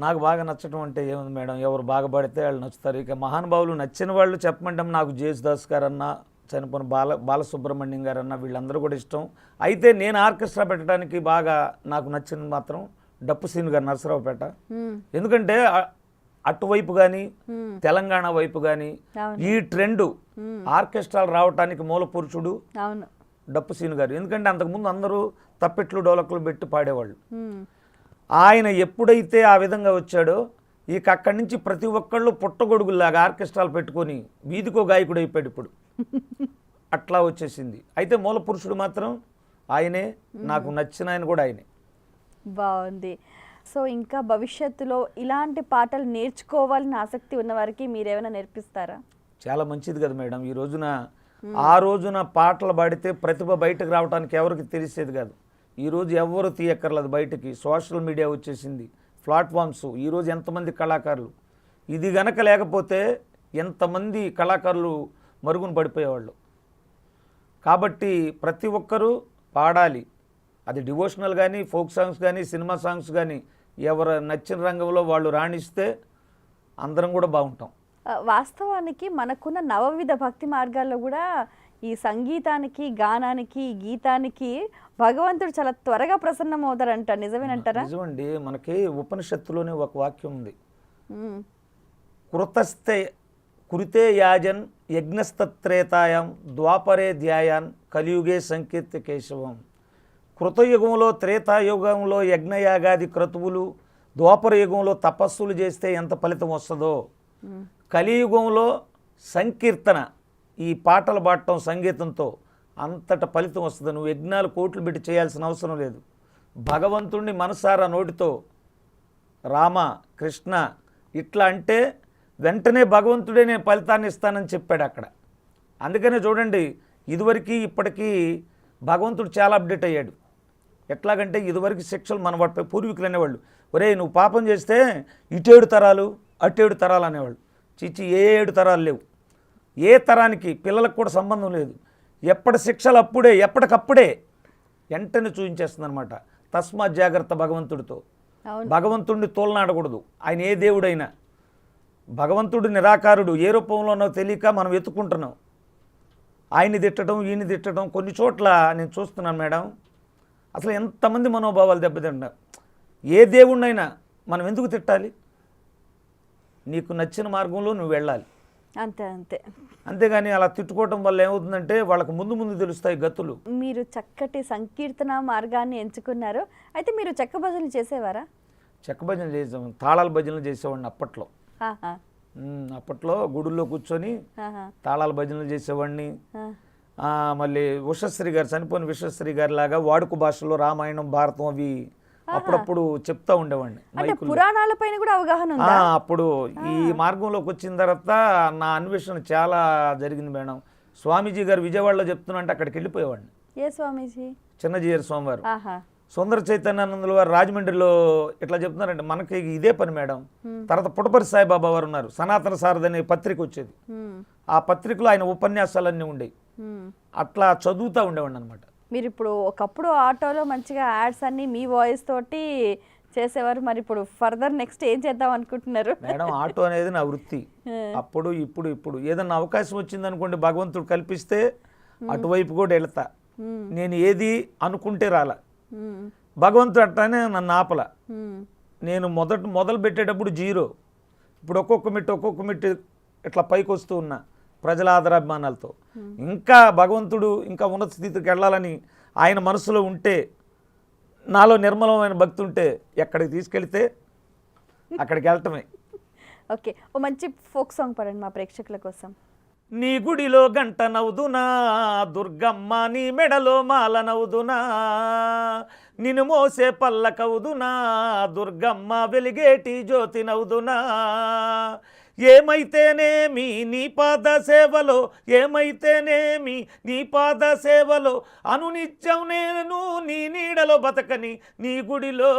నాకు బాగా నచ్చడం అంటే ఏముంది మేడం, ఎవరు బాగా పడితే వాళ్ళు నచ్చుతారు. ఇక మహానుభావులు నచ్చిన వాళ్ళు చెప్పమంటే నాకు జేసుదాస్ గారన్నా, చనిపోయిన బాలసుబ్రహ్మణ్యం గారన్నా వీళ్ళందరూ కూడా ఇష్టం. అయితే నేను ఆర్కెస్ట్రా పెట్టడానికి బాగా నాకు నచ్చింది మాత్రం డప్పు సీను గారు, నరసరావుపేట. ఎందుకంటే అటువైపు కానీ తెలంగాణ వైపు కానీ ఈ ట్రెండ్ ఆర్కెస్ట్రాలు రావటానికి మూల పురుషుడు అవును డప్పు సీను గారు. ఎందుకంటే అంతకుముందు అందరూ తప్పెట్లు డోలకులు పెట్టి పాడేవాళ్ళు. ఆయన ఎప్పుడైతే ఆ విధంగా వచ్చాడో ఇక అక్కడి నుంచి ప్రతి ఒక్కళ్ళు పుట్టగొడుగుల్లాగా ఆర్కెస్ట్రాలు పెట్టుకొని వీధికో గాయకుడు అయిపోయాడు ఇప్పుడు. అట్లా వచ్చేసింది. అయితే మూల పురుషుడు మాత్రం ఆయనే, నాకు నచ్చిన ఆయన కూడా ఆయనే. బాగుంది. సో ఇంకా భవిష్యత్తులో ఇలాంటి పాటలు నేర్చుకోవాలని ఆసక్తి ఉన్న వారికి మీరేమైనా నేర్పిస్తారా? చాలా మంచిది కదా మేడం. ఈ రోజున ఆ రోజున పాటలు పాడితే ప్రతిభ బయటకు రావడానికి ఎవరికి తెలిసేది కాదు. ఈరోజు ఎవరు తీయక్కర్లేదు బయటకి. సోషల్ మీడియా వచ్చేసింది, ప్లాట్ఫామ్స్. ఈరోజు ఎంతమంది కళాకారులు, ఇది గనక లేకపోతే ఎంతమంది కళాకారులు మరుగున పడిపోయేవాళ్ళు. కాబట్టి ప్రతి ఒక్కరూ పాడాలి. అది డివోషనల్ కానీ, ఫోక్ సాంగ్స్ కానీ, సినిమా సాంగ్స్ కానీ, ఎవరు నచ్చిన రంగంలో వాళ్ళు రాణిస్తే అందరం కూడా బాగుంటాం. వాస్తవానికి మనకున్న నవవిధ భక్తి మార్గాల్లో కూడా ఈ సంగీతానికి, గానానికి, గీతానికి భగవంతుడు చాలా త్వరగా ప్రసన్నం అవుతారంట. నిజమేనంటారా? నిజమండి. మనకి ఉపనిషత్తులోనే ఒక వాక్యం ఉంది, కృతస్థే కురితే యాజన్ యజ్ఞస్తత్రేతాయం ద్వాపరే ధ్యాయాన్ కలియుగే సంకీర్తి కేశవం. కృతయుగంలో, త్రేతాయుగంలో యజ్ఞయాగాది క్రతువులు, ద్వాపర యుగంలో తపస్సులు చేస్తే ఎంత ఫలితం వస్తుందో, కలియుగంలో సంకీర్తన, ఈ పాటలు పాడటం సంగీతంతో అంతట ఫలితం వస్తుంది. నువ్వు యజ్ఞాలు కోట్లు పెట్టి చేయాల్సిన అవసరం లేదు. భగవంతుణ్ణి మనసారా నోటితో రామ కృష్ణ ఇట్లా అంటే వెంటనే భగవంతుడే నేను ఫలితాన్ని ఇస్తానని చెప్పాడు అక్కడ. అందుకనే చూడండి, ఇదివరకు ఇప్పటికీ భగవంతుడు చాలా అప్డేట్ అయ్యాడు. ఎట్లాగంటే ఇదివరకు శిక్షలు మన వాటిపై పూర్వీకులు అనేవాళ్ళు, ఒరే నువ్వు పాపం చేస్తే ఇటేడు తరాలు అటేడు తరాలు అనేవాళ్ళు. చిచ్చి ఏ 7 తరాలు లేవు. ఏ తరానికి పిల్లలకు కూడా సంబంధం లేదు. ఎప్పటి శిక్షలు అప్పుడే, ఎప్పటికప్పుడే వెంటనే చూపించేస్తుంది అనమాట. తస్మాత్ జాగ్రత్త భగవంతుడితో. భగవంతుడిని తోలనాడకూడదు. ఆయన ఏ దేవుడైనా. భగవంతుడు నిరాకారుడు, ఏ రూపంలోనో తెలియక మనం వెతుక్కుంటున్నాం. ఆయన్ని తిట్టడం, ఈయన్ని తిట్టడం. కొన్ని చోట్ల నేను చూస్తున్నాను మేడం, అసలు ఎంతమంది మనోభావాలు దెబ్బతింటారు. ఏ దేవుణ్ణైనా మనం ఎందుకు తిట్టాలి? నీకు నచ్చిన మార్గంలో నువ్వు వెళ్ళాలి, అంతే అంతే. అంతేగాని అలా తిట్టుకోవటం వల్ల ఏమవుతుందంటే వాళ్ళకు ముందు తెలుస్తాయి గతులు. మీరు చక్కటి సంకీర్తన మార్గాన్ని ఎంచుకున్నారు. అయితే మీరు చెక్క భజనలు చేసేవారా? చెక్క భజన చేసాం, తాళాల భజనలు చేసేవాడిని అప్పట్లో. అప్పట్లో గుడుల్లో కూర్చొని తాళాల భజనలు చేసేవాడిని. మళ్ళీ ఉషశ్రీ గారు, చనిపోయిన ఉషశ్రీ గారి లాగా వాడుక భాషలో రామాయణం, భారతం అవి అప్పుడప్పుడు చెప్తా ఉండేవాడిని. పురాణాలపైన కూడా అవగాహన ఉందా? అప్పుడు ఈ మార్గంలోకి వచ్చిన తర్వాత నా అన్వేషణ చాలా జరిగింది మేడం. స్వామీజీ గారు విజయవాడలో చెప్తున్నా అంటే అక్కడికి వెళ్ళిపోయేవాడిని. ఏ స్వామీజీ? చిన్నజీయర్ స్వామివారు. సుందర చైతన్యానందుల వారు రాజమండ్రిలో ఇట్లా చెప్తున్నారంటే మనకి ఇదే పని మేడం. తర్వాత పుట్టపర్తి సాయిబాబా వారు ఉన్నారు. సనాతన సారథి అనే పత్రిక వచ్చేది. ఆ పత్రికలో ఆయన ఉపన్యాసాలన్నీ ఉండేవి. అట్లా చదువుతూ ఉండేవాడిని అనమాట. మీరు ఇప్పుడు ఒకప్పుడు ఆటోలో మంచిగా యాడ్స్ అన్ని మీ వాయిస్ తోటి చేసేవారు. మరి ఇప్పుడు ఫర్దర్ నెక్స్ట్ ఏం చేద్దాం అనుకుంటున్నారు? మేడం ఆటో అనేది నా వృత్తి. అప్పుడు ఇప్పుడు ఏదన్నా అవకాశం వచ్చింది అనుకోండి, భగవంతుడు కల్పిస్తే అటువైపు కూడా వెళ్తా. నేను ఏది అనుకుంటే రాలా, భగవంతుడు అట్లానే నన్ను ఆపల. నేను మొదలు పెట్టేటప్పుడు 0, ఇప్పుడు ఒక్కొక్క మెట్టు ఇట్లా పైకి వస్తూ ఉన్నా ప్రజల ఆదరాభిమానాలతో. ఇంకా భగవంతుడు ఇంకా ఉన్నత స్థితికి వెళ్ళాలని ఆయన మనసులో ఉంటే, నాలో నిర్మలమైన భక్తి ఉంటే ఎక్కడికి తీసుకెళ్తే అక్కడికి వెళ్ళటమే. ఓకే, ఓ మంచి ఫోక్ సాంగ్ పాడండి మా ప్రేక్షకుల కోసం. నీ గుడిలో గంట నవ్వుదునా దుర్గమ్మ, నీ మెడలో మాల నవ్వుదునా, నిన్ను మోసే పల్లకవుదునా దుర్గమ్మ, వెలిగేటి జ్యోతి నవ్వుదునా. ఏమైతేనేమి నీ పాద సేవలో, ఏమైతేనేమి నీ పాద సేవలో, అనునిత్యం నేను నీ నీడలో బతకని, నీ గుడిలో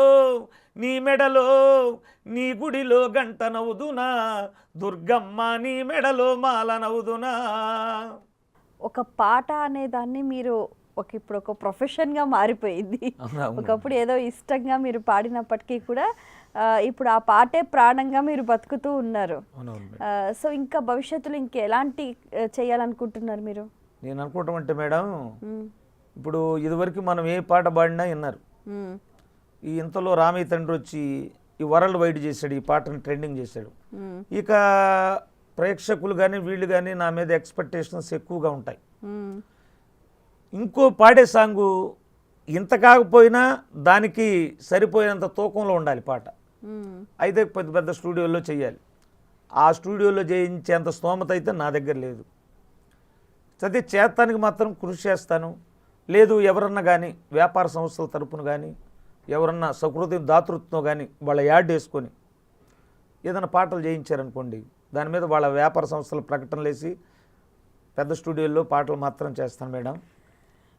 నీ మెడలో నీ గుడిలో గంట నవ్వుదునా దుర్గమ్మ, నీ మెడలో మాల నవ్వుదునా. ఒక పాట అనే దాన్ని మీరు ఇప్పుడు ఒక ప్రొఫెషన్గా మారిపోయింది. ఒకప్పుడు ఏదో ఇష్టంగా మీరు పాడినప్పటికీ కూడా ఇప్పుడు ఆ పాటే ప్రాణంగా మీరు బతుకుతూ ఉన్నారు. సో ఇంకా భవిష్యత్తులో ఇంకెలాంటి చేయాలనుకుంటున్నారు మీరు? నేను అనుకోవటం అంటే మేడం, ఇప్పుడు ఇదివరకు మనం ఏ పాట పాడినా విన్నారు. ఈ ఇంతలో రామయ్య తండ్రి వచ్చి ఈ వరల్డ్ వైడ్ చేశాడు, ఈ పాటను ట్రెండింగ్ చేశాడు. ఇక ప్రేక్షకులు కానీ వీళ్ళు కానీ నా మీద ఎక్స్పెక్టేషన్స్ ఎక్కువగా ఉంటాయి. ఇంకో పాడే సాంగు ఇంత కాకపోయినా దానికి సరిపోయేంత తూకంలో ఉండాలి పాట. అయితే పెద్ద పెద్ద స్టూడియోల్లో చేయాలి. ఆ స్టూడియోలో చేయించేంత స్తోమత అయితే నా దగ్గర లేదు. చదివి చేస్తానికి మాత్రం కృషి చేస్తాను. లేదు ఎవరన్నా కానీ వ్యాపార సంస్థల తరపున కానీ ఎవరన్నా సకృతి దాతృత్వం కానీ వాళ్ళ యాడ్ వేసుకొని ఏదైనా పాటలు చేయించారనుకోండి, దాని మీద వాళ్ళ వ్యాపార సంస్థల ప్రకటనలు వేసి పెద్ద స్టూడియోల్లో పాటలు మాత్రం చేస్తాను మేడం.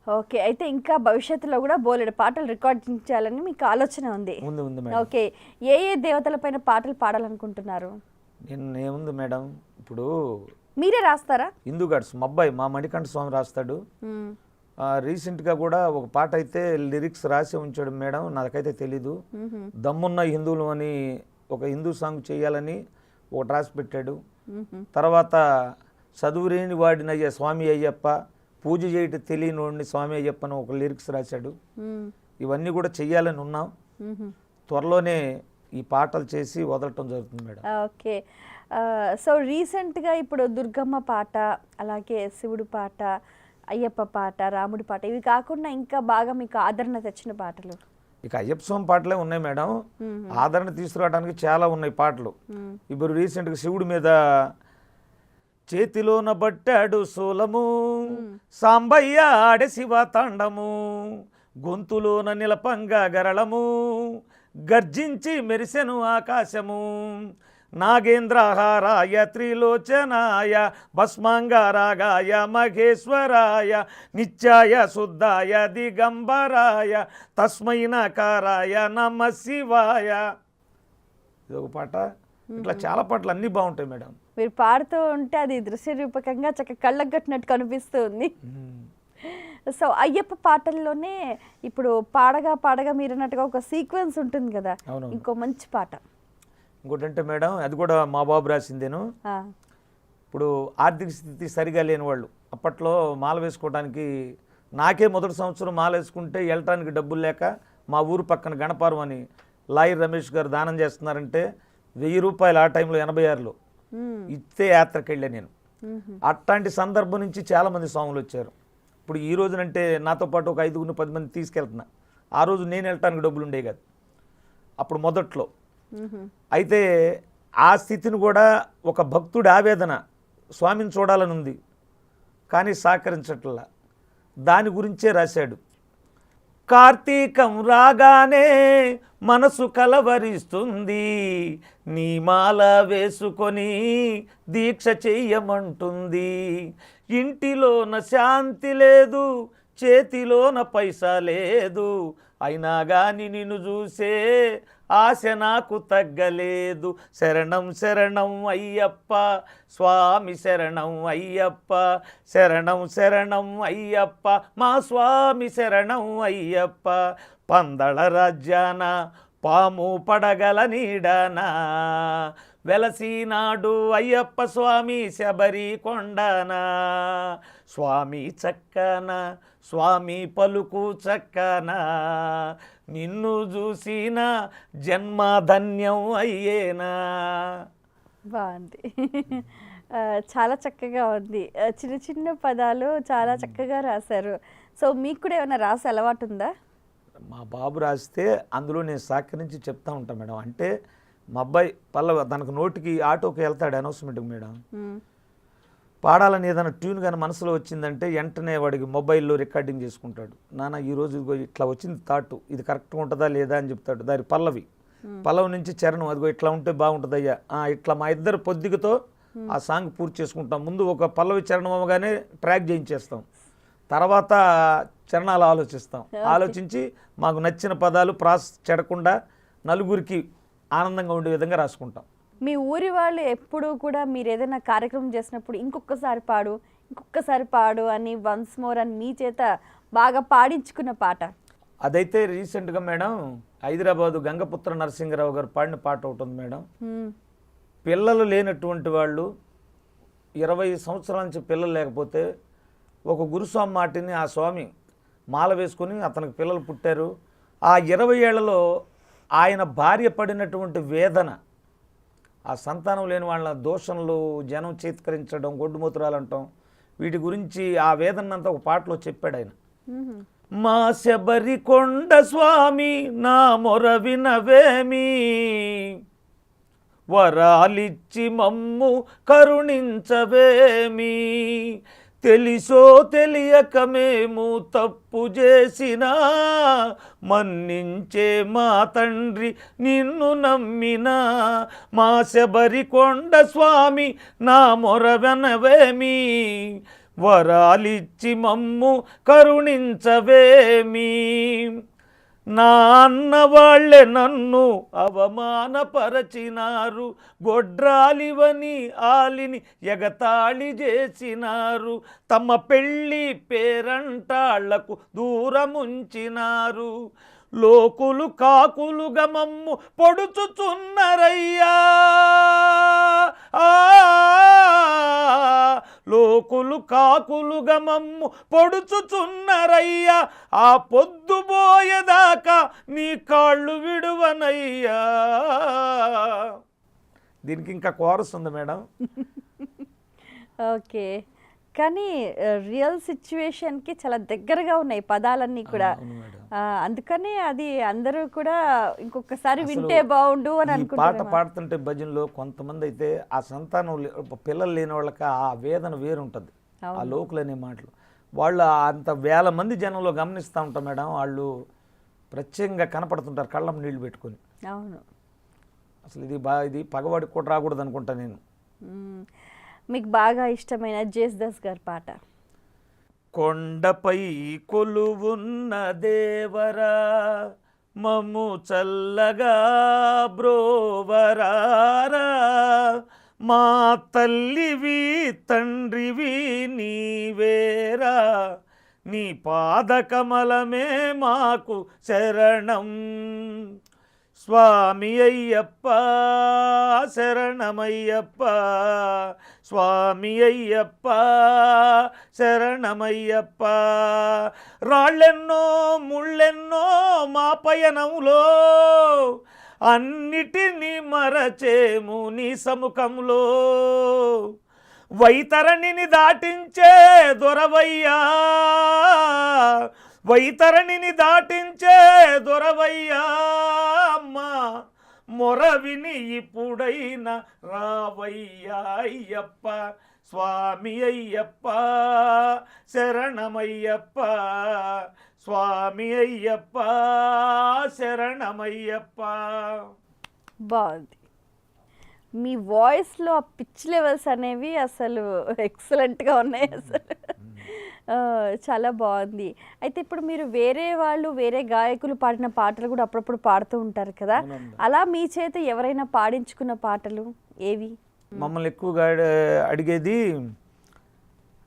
ఓకే, అయితే ఇంకా భవిష్యత్తులో కూడా బోలెడు పాటలు రికార్డింగ్ చేయాలని మీకు ఆలోచన ఉంది? ఉంది మేడం. ఓకే, ఏ దేవతలపైన పాటలు పాడాలనుకుంటున్నారు? ఏముంది మేడం, ఇప్పుడు మీరే రాస్తారా? హిందూ గాడ్స్ మా అబ్బాయి మా మణికంఠ స్వామి రాస్తాడు. రీసెంట్గా కూడా ఒక పాట అయితే లిరిక్స్ రాసి ఉంచాడు మేడం, నాకైతే తెలీదు. దమ్మున్న హిందువులు అని ఒక హిందూ సాంగ్ చేయాలని ఒకటి రాసి పెట్టాడు. తర్వాత చదువులేని వాడినయ్య స్వామి అయ్యప్ప, పూజ చేయటం తెలియని స్వామి అయ్యప్ప అని ఒక లిరిక్స్ రాశాడు. ఇవన్నీ కూడా చెయ్యాలని ఉన్నాం. త్వరలోనే ఈ పాటలు చేసి వదలటం జరుగుతుంది మేడం. ఓకే, సో రీసెంట్గా ఇప్పుడు దుర్గమ్మ పాట, అలాగే శివుడు పాట, అయ్యప్ప పాట, రాముడి పాట, ఇవి కాకుండా ఇంకా బాగా మీకు ఆదరణ తెచ్చిన పాటలు? ఇక అయ్యప్ప స్వామి పాటలే ఉన్నాయి మేడం. ఆదరణ తీసుకురావడానికి చాలా ఉన్నాయి పాటలు. ఇప్పుడు రీసెంట్గా శివుడి మీద చేతిలోన బట్టాడు శూలము, సాంబయ్య ఆడే శివ తాండము, గొంతులోన నిలపంగా గరళము, గర్జించి మెరిసెను ఆకాశము, నాగేంద్రహారాయ త్రిలోచనాయ భస్మాంగారాగాయ మహేశ్వరాయ నిత్యాయ శుద్ధాయ దిగంబరాయ తస్మై నకారాయ నమ శివాయ. ఇది ఒక పాట. ఇట్లా చాలా పాటలు అన్నీ బాగుంటాయి మేడం. మీరు పాడుతూ ఉంటే అది దృశ్య రూపకంగా చక్కగా కళ్ళకు కట్టినట్టు కనిపిస్తుంది. సో అయ్యప్ప పాటల్లోనే ఇప్పుడు పాడగా పాడగా మీరు అన్నట్టుగా ఒక సీక్వెన్స్ ఉంటుంది కదా, ఇంకో మంచి పాట ఇంకోటంటే మేడం, అది కూడా మా బాబు రాసిందేను. ఇప్పుడు ఆర్థిక స్థితి సరిగా లేని వాళ్ళు అప్పట్లో మాల వేసుకోవడానికి, నాకే మొదటి సంవత్సరం మాల వేసుకుంటే వెళ్ళటానికి డబ్బులు లేక మా ఊరు పక్కన గణపారం అని లాయర్ రమేష్ గారు దానం చేస్తున్నారంటే 1000 రూపాయలు ఆ టైంలో 86లో ఇస్తే యాత్రకు వెళ్ళా నేను. అట్లాంటి సందర్భం నుంచి చాలామంది స్వాములు వచ్చారు. ఇప్పుడు ఈ రోజునంటే నాతో పాటు ఒక 5-10 మంది తీసుకెళ్తున్నా. ఆ రోజు నేను వెళ్ళటానికి డబ్బులు ఉండేవి కాదు అప్పుడు మొదట్లో. అయితే ఆ స్థితిని కూడా ఒక భక్తుడి ఆవేదన, స్వామిని చూడాలని ఉంది కానీ సహకరించట్లా, దాని గురించే రాశాడు. కార్తీకం రాగానే మనసు కలవరిస్తుంది, నీ మాల వేసుకొని దీక్ష చెయ్యమంటుంది, ఇంటిలోన శాంతి లేదు, చేతిలోన పైసా లేదు, అయినా గాని నిన్ను చూసే ఆశ నాకు తగ్గలేదు, శరణం శరణం అయ్యప్ప స్వామి శరణం అయ్యప్ప, శరణం శరణం అయ్యప్ప మా స్వామి శరణం అయ్యప్ప, పందళ రాజ్యాన పాము పడగల నీడనా, వెలసినాడు అయ్యప్ప స్వామి శబరి కొండనా, స్వామి చక్కన స్వామి పలుకు చక్కన, నిన్ను చూసిన జన్మ ధన్యం అయ్యేనా. బాగుంది. చాలా చక్కగా ఉంది. చిన్న చిన్న పదాలు చాలా చక్కగా రాశారు. సో మీకు కూడా ఏమైనా రాసే అలవాటు ఉందా? మా బాబు రాస్తే అందులో నేను సహకరించి చెప్తా ఉంటాను మేడం. అంటే మా అబ్బాయి పల్లవి తనకు నోటికి ఆటోకి వెళ్తాడు అనౌన్స్మెంట్కి మేడం, పాడాలని ఏదైనా ట్యూన్ కానీ మనసులో వచ్చిందంటే వెంటనే వాడికి మొబైల్లో రికార్డింగ్ చేసుకుంటాడు. నాన్న ఈరోజు ఇదిగో ఇట్లా వచ్చింది థాట్, ఇది కరెక్ట్గా ఉంటుందా లేదా అని చెప్తాడు. దాని పల్లవి నుంచి చరణం, అదిగో ఇట్లా ఉంటే బాగుంటుందయ్యా, ఇట్లా మా ఇద్దరు పొద్దుగతో ఆ సాంగ్ పూర్తి చేసుకుంటాం. ముందు ఒక పల్లవి చరణం అవ్వగానే ట్రాక్ చేయించేస్తాం, తర్వాత చరణాలు ఆలోచిస్తాం. ఆలోచించి మాకు నచ్చిన పదాలు ప్రాస్ చెడకుండా నలుగురికి ఆనందంగా ఉండే విధంగా రాసుకుంటాం. మీ ఊరి వాళ్ళు ఎప్పుడు కూడా మీరు ఏదైనా కార్యక్రమం చేసినప్పుడు ఇంకొకసారి పాడు అని వన్స్ మోర్ అని మీ చేత బాగా పాడించుకున్న పాట? అదైతే రీసెంట్గా మేడం హైదరాబాదు గంగపుత్ర నరసింహరావు గారు పాడిన పాట ఒకటి ఉంది మేడం. మ్మ్. పిల్లలు లేనటువంటి వాళ్ళు 20 సంవత్సరాల నుంచి పిల్లలు లేకపోతే ఒక గురుస్వామి మాటిని ఆ స్వామి మాల వేసుకొని అతనికి పిల్లలు పుట్టారు. ఆ 20 ఏళ్లలో ఆయన భార్య పడినటువంటి వేదన, ఆ సంతానం లేని వాళ్ళ దోషంలు జనం చేత్కరించడం, గొడ్డుమూత్రాలు అంటాం, వీటి గురించి ఆ వేదనంతా ఒక పాటలో చెప్పాడు ఆయన. మ్మ్. మా శబరికొండ స్వామి నా మొర వినవేమి, వరాలిచ్చి మమ్ము కరుణించవేమి, తెలిసో తెలియక మేము తప్పు చేసినా మన్నించే మా తండ్రి నిన్ను నమ్మినా, మా శబరికొండ స్వామి నా మొర వినవేమి, వరాలిచ్చి మమ్ము కరుణించవేమి. నా అన్న వాళ్ళే నన్ను అవమానపరచినారు, గొడ్రాలివని ఆలిని ఎగతాళి చేసినారు, తమ పెళ్ళి పేరంటాళ్లకు దూరముంచినారు, లోకులు కాకులుగా మమ్ము పొడుచుచున్నరయ్యా, లోకులు కాకులుగా మమ్ము పొడుచుచున్నరయ్యా, ఆ పొద్దుబోయేదాకా నీ కాళ్ళు విడువనయ్యా. దీనికి ఇంకా కోరస్ ఉంది మేడం. ఓకే, కానీ రియల్ సిచ్యువేషన్కి చాలా దగ్గరగా ఉన్నాయి పదాలన్నీ కూడా. అవును మేడం. అందుకని అది అందరూ కూడా ఇంకొకసారి అసలు వింటే బాగుండు అని ఈ పాట అనుకుంటున్నారు. పాడుతుంటే భజనలో కొంతమంది అయితే ఆ సంతానం పిల్లలు లేని వాళ్ళకి ఆ వేదన వేరుంటుంది, ఆ లోకులు అనే మాటలు. వాళ్ళు అంత వేల మంది జనంలో గమనిస్తూ ఉంటాం మేడం, వాళ్ళు ప్రత్యేకంగా కనపడుతుంటారు కళ్ళం నీళ్లు పెట్టుకొని. అవును. అసలు ఇది పగవాడికి కూడా రాకూడదు అనుకుంటా నేను. మ్మ్. మీకు బాగా ఇష్టమైన జేసుదాస్ గారి పాట? కొండపై కొలువున్న దేవరా మమ్ము చల్లగా బ్రోవరారా, మా తల్లివి తండ్రివి నీవేరా, నీ పాదకమలమే మాకు శరణం, స్వామి అయ్యప్ప శరణమయ్యప్ప, స్వామి అయ్యప్ప శరణమయ్యప్ప. రాళ్ళెన్నో ముళ్ళెన్నో మా పయనంలో, అన్నిటినీ మరచేము నీ సముఖంలో, వైతరణిని దాటించే దొరవయ్యా, వైతరణిని దాటించే దొరవయ్యా, అమ్మా మొర విని ఇప్పుడైనా రావయ్యా అయ్యప్ప, స్వామి అయ్యప్ప శరణమయ్యప్ప, స్వామి అయ్యప్ప శరణమయ్యప్ప. బాగుంది. మీ వాయిస్లో ఆ పిచ్ లెవెల్స్ అనేవి అసలు ఎక్సలెంట్గా ఉన్నాయి అసలు. చాలా బాగుంది. అయితే ఇప్పుడు మీరు వేరే వాళ్ళు వేరే గాయకులు పాడిన పాటలు కూడా అప్పుడప్పుడు పాడుతూ ఉంటారు కదా, అలా మీ చేత ఎవరైనా పాడించుకున్న పాటలు ఏవి? మమ్మల్ని ఎక్కువగా అడిగేది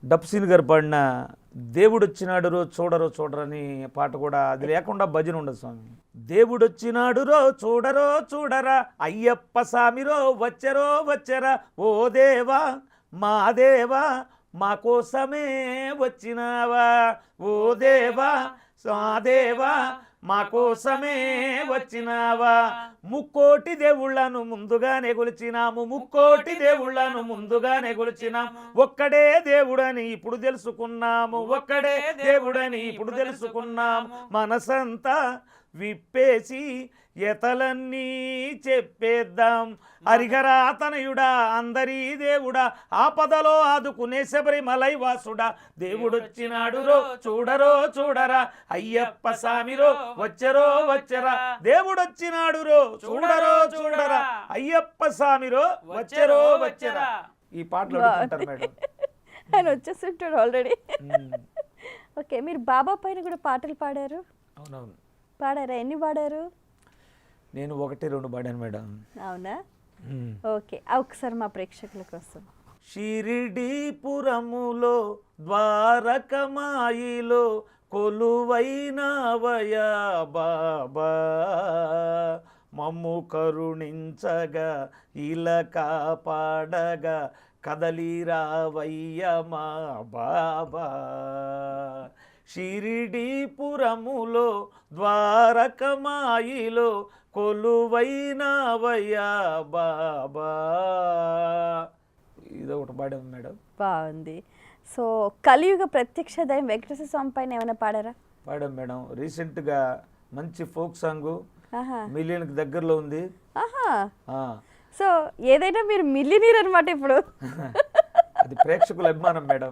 డప్సీన్ గారు పాడిన దేవుడొచ్చినాడు రో చూడరో చూడరని పాట కూడా, అది లేకుండా భజన ఉండదు స్వామి. దేవుడొచ్చినాడు రో చూడరో చూడరా, అయ్యప్ప స్వామిరో వచ్చరో వచ్చరా, ఓ దేవా మా దేవా మా కోసమే వచ్చినావా, ఓ దేవా మా దేవా మా కోసమే వచ్చినావా, ముక్కోటి దేవుళ్ళను ముందుగానే కొలిచినాము, ముక్కోటి దేవుళ్ళను ముందుగానే కొలిచినాము, ఒక్కడే దేవుడని ఇప్పుడు తెలుసుకున్నాము, ఒక్కడే దేవుడని ఇప్పుడు తెలుసుకున్నాము, మనసంతా విప్పేసి ఎతలన్నీ చెప్పేద్దాం, హరిహరా తనయుడా అందరీ దేవుడా, ఆపదలో ఆదుకునే శబరిమలై వాసుడా, దేవుడొచ్చినాడు రో చూడరో చూడరా, అయ్యప్ప స్వామిరో వచ్చరో వచ్చరా, దేవుడొచ్చినాడు రో చూడరో చూడరా, అయ్యప్ప స్వామిరో వచ్చరో వచ్చరా. ఈ పాటలు అడుగుతుంటారు మేడం. ఆయన వచ్చేస్తుంటాడు ఆల్రెడీ. ఓకే, మీరు బాబా పైన కూడా పాటలు పాడారు? అవునవును. పాడారా? ఎన్ని పాడారు? నేను 1-2 పాడాను మేడం. అవునా? ఓకే, ఒకసారి మా ప్రేక్షకుల కోసం. షిరిడీపురములో ద్వారకమాయిలో కొలువైనవయా బాబా మమ్ము కరుణించగా ఇలా కాపాడగా కదలిరావయ్య మా బాబా షిరిడీపురములో ద్వారకమాయిలో కొలువైనవయ్యా బాబా. ఇదొకటి పాడాం మేడం. బాగుంది. సో కలియుగ ప్రత్యక్ష దైవం వెంకటేశ్వర స్వామి పైన ఏమైనా పాడారా? పాడాం మేడం. రీసెంట్గా మంచి ఫోక్ సాంగ్ ఆహా. మిలియన్కి దగ్గరలో ఉంది. ఆహా. ఆ, సో ఏదైనా మీరు మిలియనీర్ అనమాట ఇప్పుడు. అది ప్రేక్షకుల అభిమానం మేడం.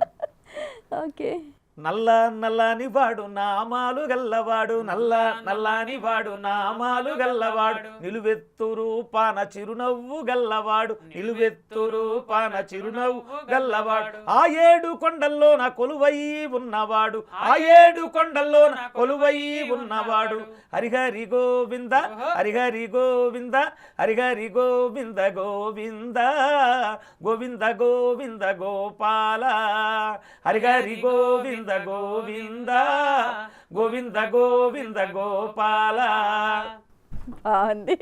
ఓకే. నల్ల నల్లని వాడు నామాలు గల్లవాడు, నల్ల నల్లని వాడు నామాలు గల్లవాడు, నిలువెత్తు రూపాన చిరునవ్వు గల్లవాడు, నిలువెత్తు రూపాన చిరునవ్వు గల్లవాడు, ఆ ఏడు కొండల్లో నా కొలువై ఉన్నవాడు, ఆ ఏడు కొండల్లో నా కొలువై ఉన్నవాడు, హరిహరి గోవింద హరిహరి గోవింద హరిహరి గోవింద గోవింద గోవింద గోవింద గోపాల హరిహరి గోవింద గోవింద గోవింద గోవింద గోపాల. బాగుంది.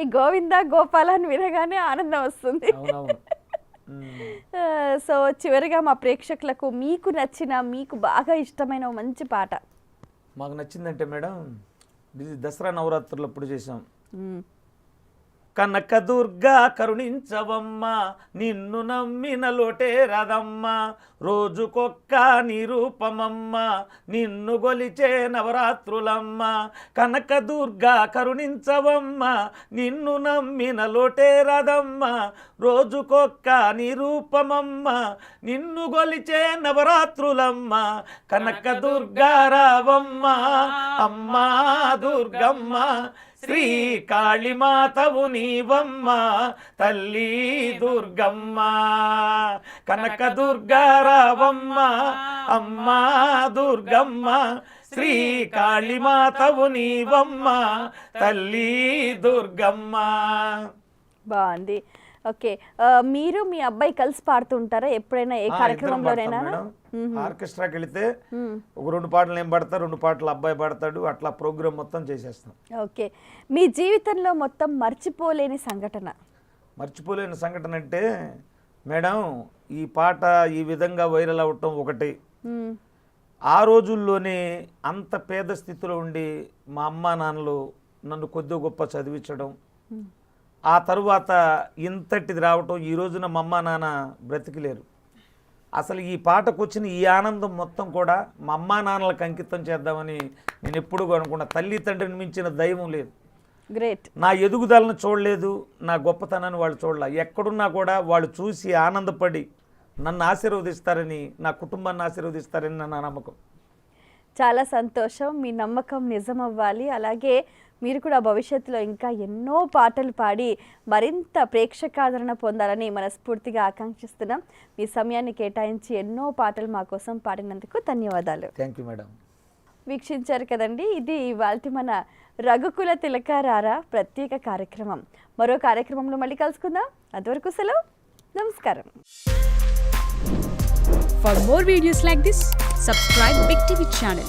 ఈ గోవింద గోపాల అని వినగానే ఆనందం వస్తుంది. అవునవును. సో చివరిగా మా ప్రేక్షకులకు మీకు నచ్చిన, మీకు బాగా ఇష్టమైన ఓ మంచి పాట. మాకు నచ్చిందంటే మేడం, ఇది దసరా నవరాత్రులు అప్పుడు చేసాం. కనకదుర్గా కరుణించవమ్మ, నిన్ను నమ్మిన లోటే రాదమ్మ, రోజుకొక్క నిరూపమమ్మ, నిన్ను గొలిచే నవరాత్రులమ్మ. కనకదుర్గా కరుణించవమ్మ, నిన్ను నమ్మిన లోటే రాదమ్మ, రోజుకొక్క నిరూపమమ్మ, నిన్ను గొలిచే నవరాత్రులమ్మ. కనకదుర్గా రావమ్మ అమ్మా దుర్గమ్మ, శ్రీ కాళీమాతవు నీవమ్మ తల్లి దుర్గమ్మ. కనక దుర్గా రావమ్మ అమ్మా దుర్గమ్మ, శ్రీ కాళీమాతవు నీవమ్మ తల్లి దుర్గమ్మ. బాగుంది. ఓకే. మీరు మీ అబ్బాయి కలిసి పాడుతుంటారా ఎప్పుడైనా, ఏ కార్యక్రమంలోనైనా? ఆర్కెస్ట్రాకి వెళితే ఒక 2 పాటలు నేను పాడతా, 2 పాటలు అబ్బాయి పాడతాడు, అట్లా ప్రోగ్రామ్ మొత్తం చేసేస్తాం. ఓకే. మీ జీవితంలో మొత్తం మర్చిపోలేని సంఘటన? మర్చిపోలేని సంఘటన అంటే మేడం, ఈ పాట ఈ విధంగా వైరల్ అవ్వటం ఒకటి. ఆ రోజుల్లోనే అంత పేద స్థితిలో ఉండి మా అమ్మా నాన్నలు నన్ను కొద్ది గొప్ప చదివించడం, ఆ తరువాత ఇంతటిది రావటం, ఈ రోజున మా అమ్మా నాన్న బ్రతికిలేరు. అసలు ఈ పాటకు వచ్చిన ఈ ఆనందం మొత్తం కూడా మా అమ్మా నాన్నలకు అంకితం చేద్దామని నేను ఎప్పుడు అనుకున్నా. తల్లి తండ్రిని మించిన దైవం లేదు. గ్రేట్. నా ఎదుగుదలను చూడలేదు, నా గొప్పతనాన్ని వాళ్ళు చూడలే. ఎక్కడున్నా కూడా వాళ్ళు చూసి ఆనందపడి నన్ను ఆశీర్వదిస్తారని, నా కుటుంబాన్ని ఆశీర్వదిస్తారని నా నమ్మకం. చాలా సంతోషం. మీ నమ్మకం నిజమవ్వాలి. అలాగే మీరు కూడా భవిష్యత్తులో ఇంకా ఎన్నో పాటలు పాడి మరింత ప్రేక్షకాదరణ పొందాలని మనస్ఫూర్తిగా ఆకాంక్షిస్తున్నాం. మీ సమయాన్ని కేటాయించి ఎన్నో పాటలు మా కోసం పాడినందుకు ధన్యవాదాలు. Thank you madam. వీక్షించారు కదండి, ఇది ఇవాల్టి మన రఘుకుల తిలకారారా ప్రత్యేక కార్యక్రమం. మరో కార్యక్రమంలో మళ్ళీ కలుసుకుందాం. అంతవరకు సెలవు. నమస్కారం. For more videos like this, subscribe Big TV channel.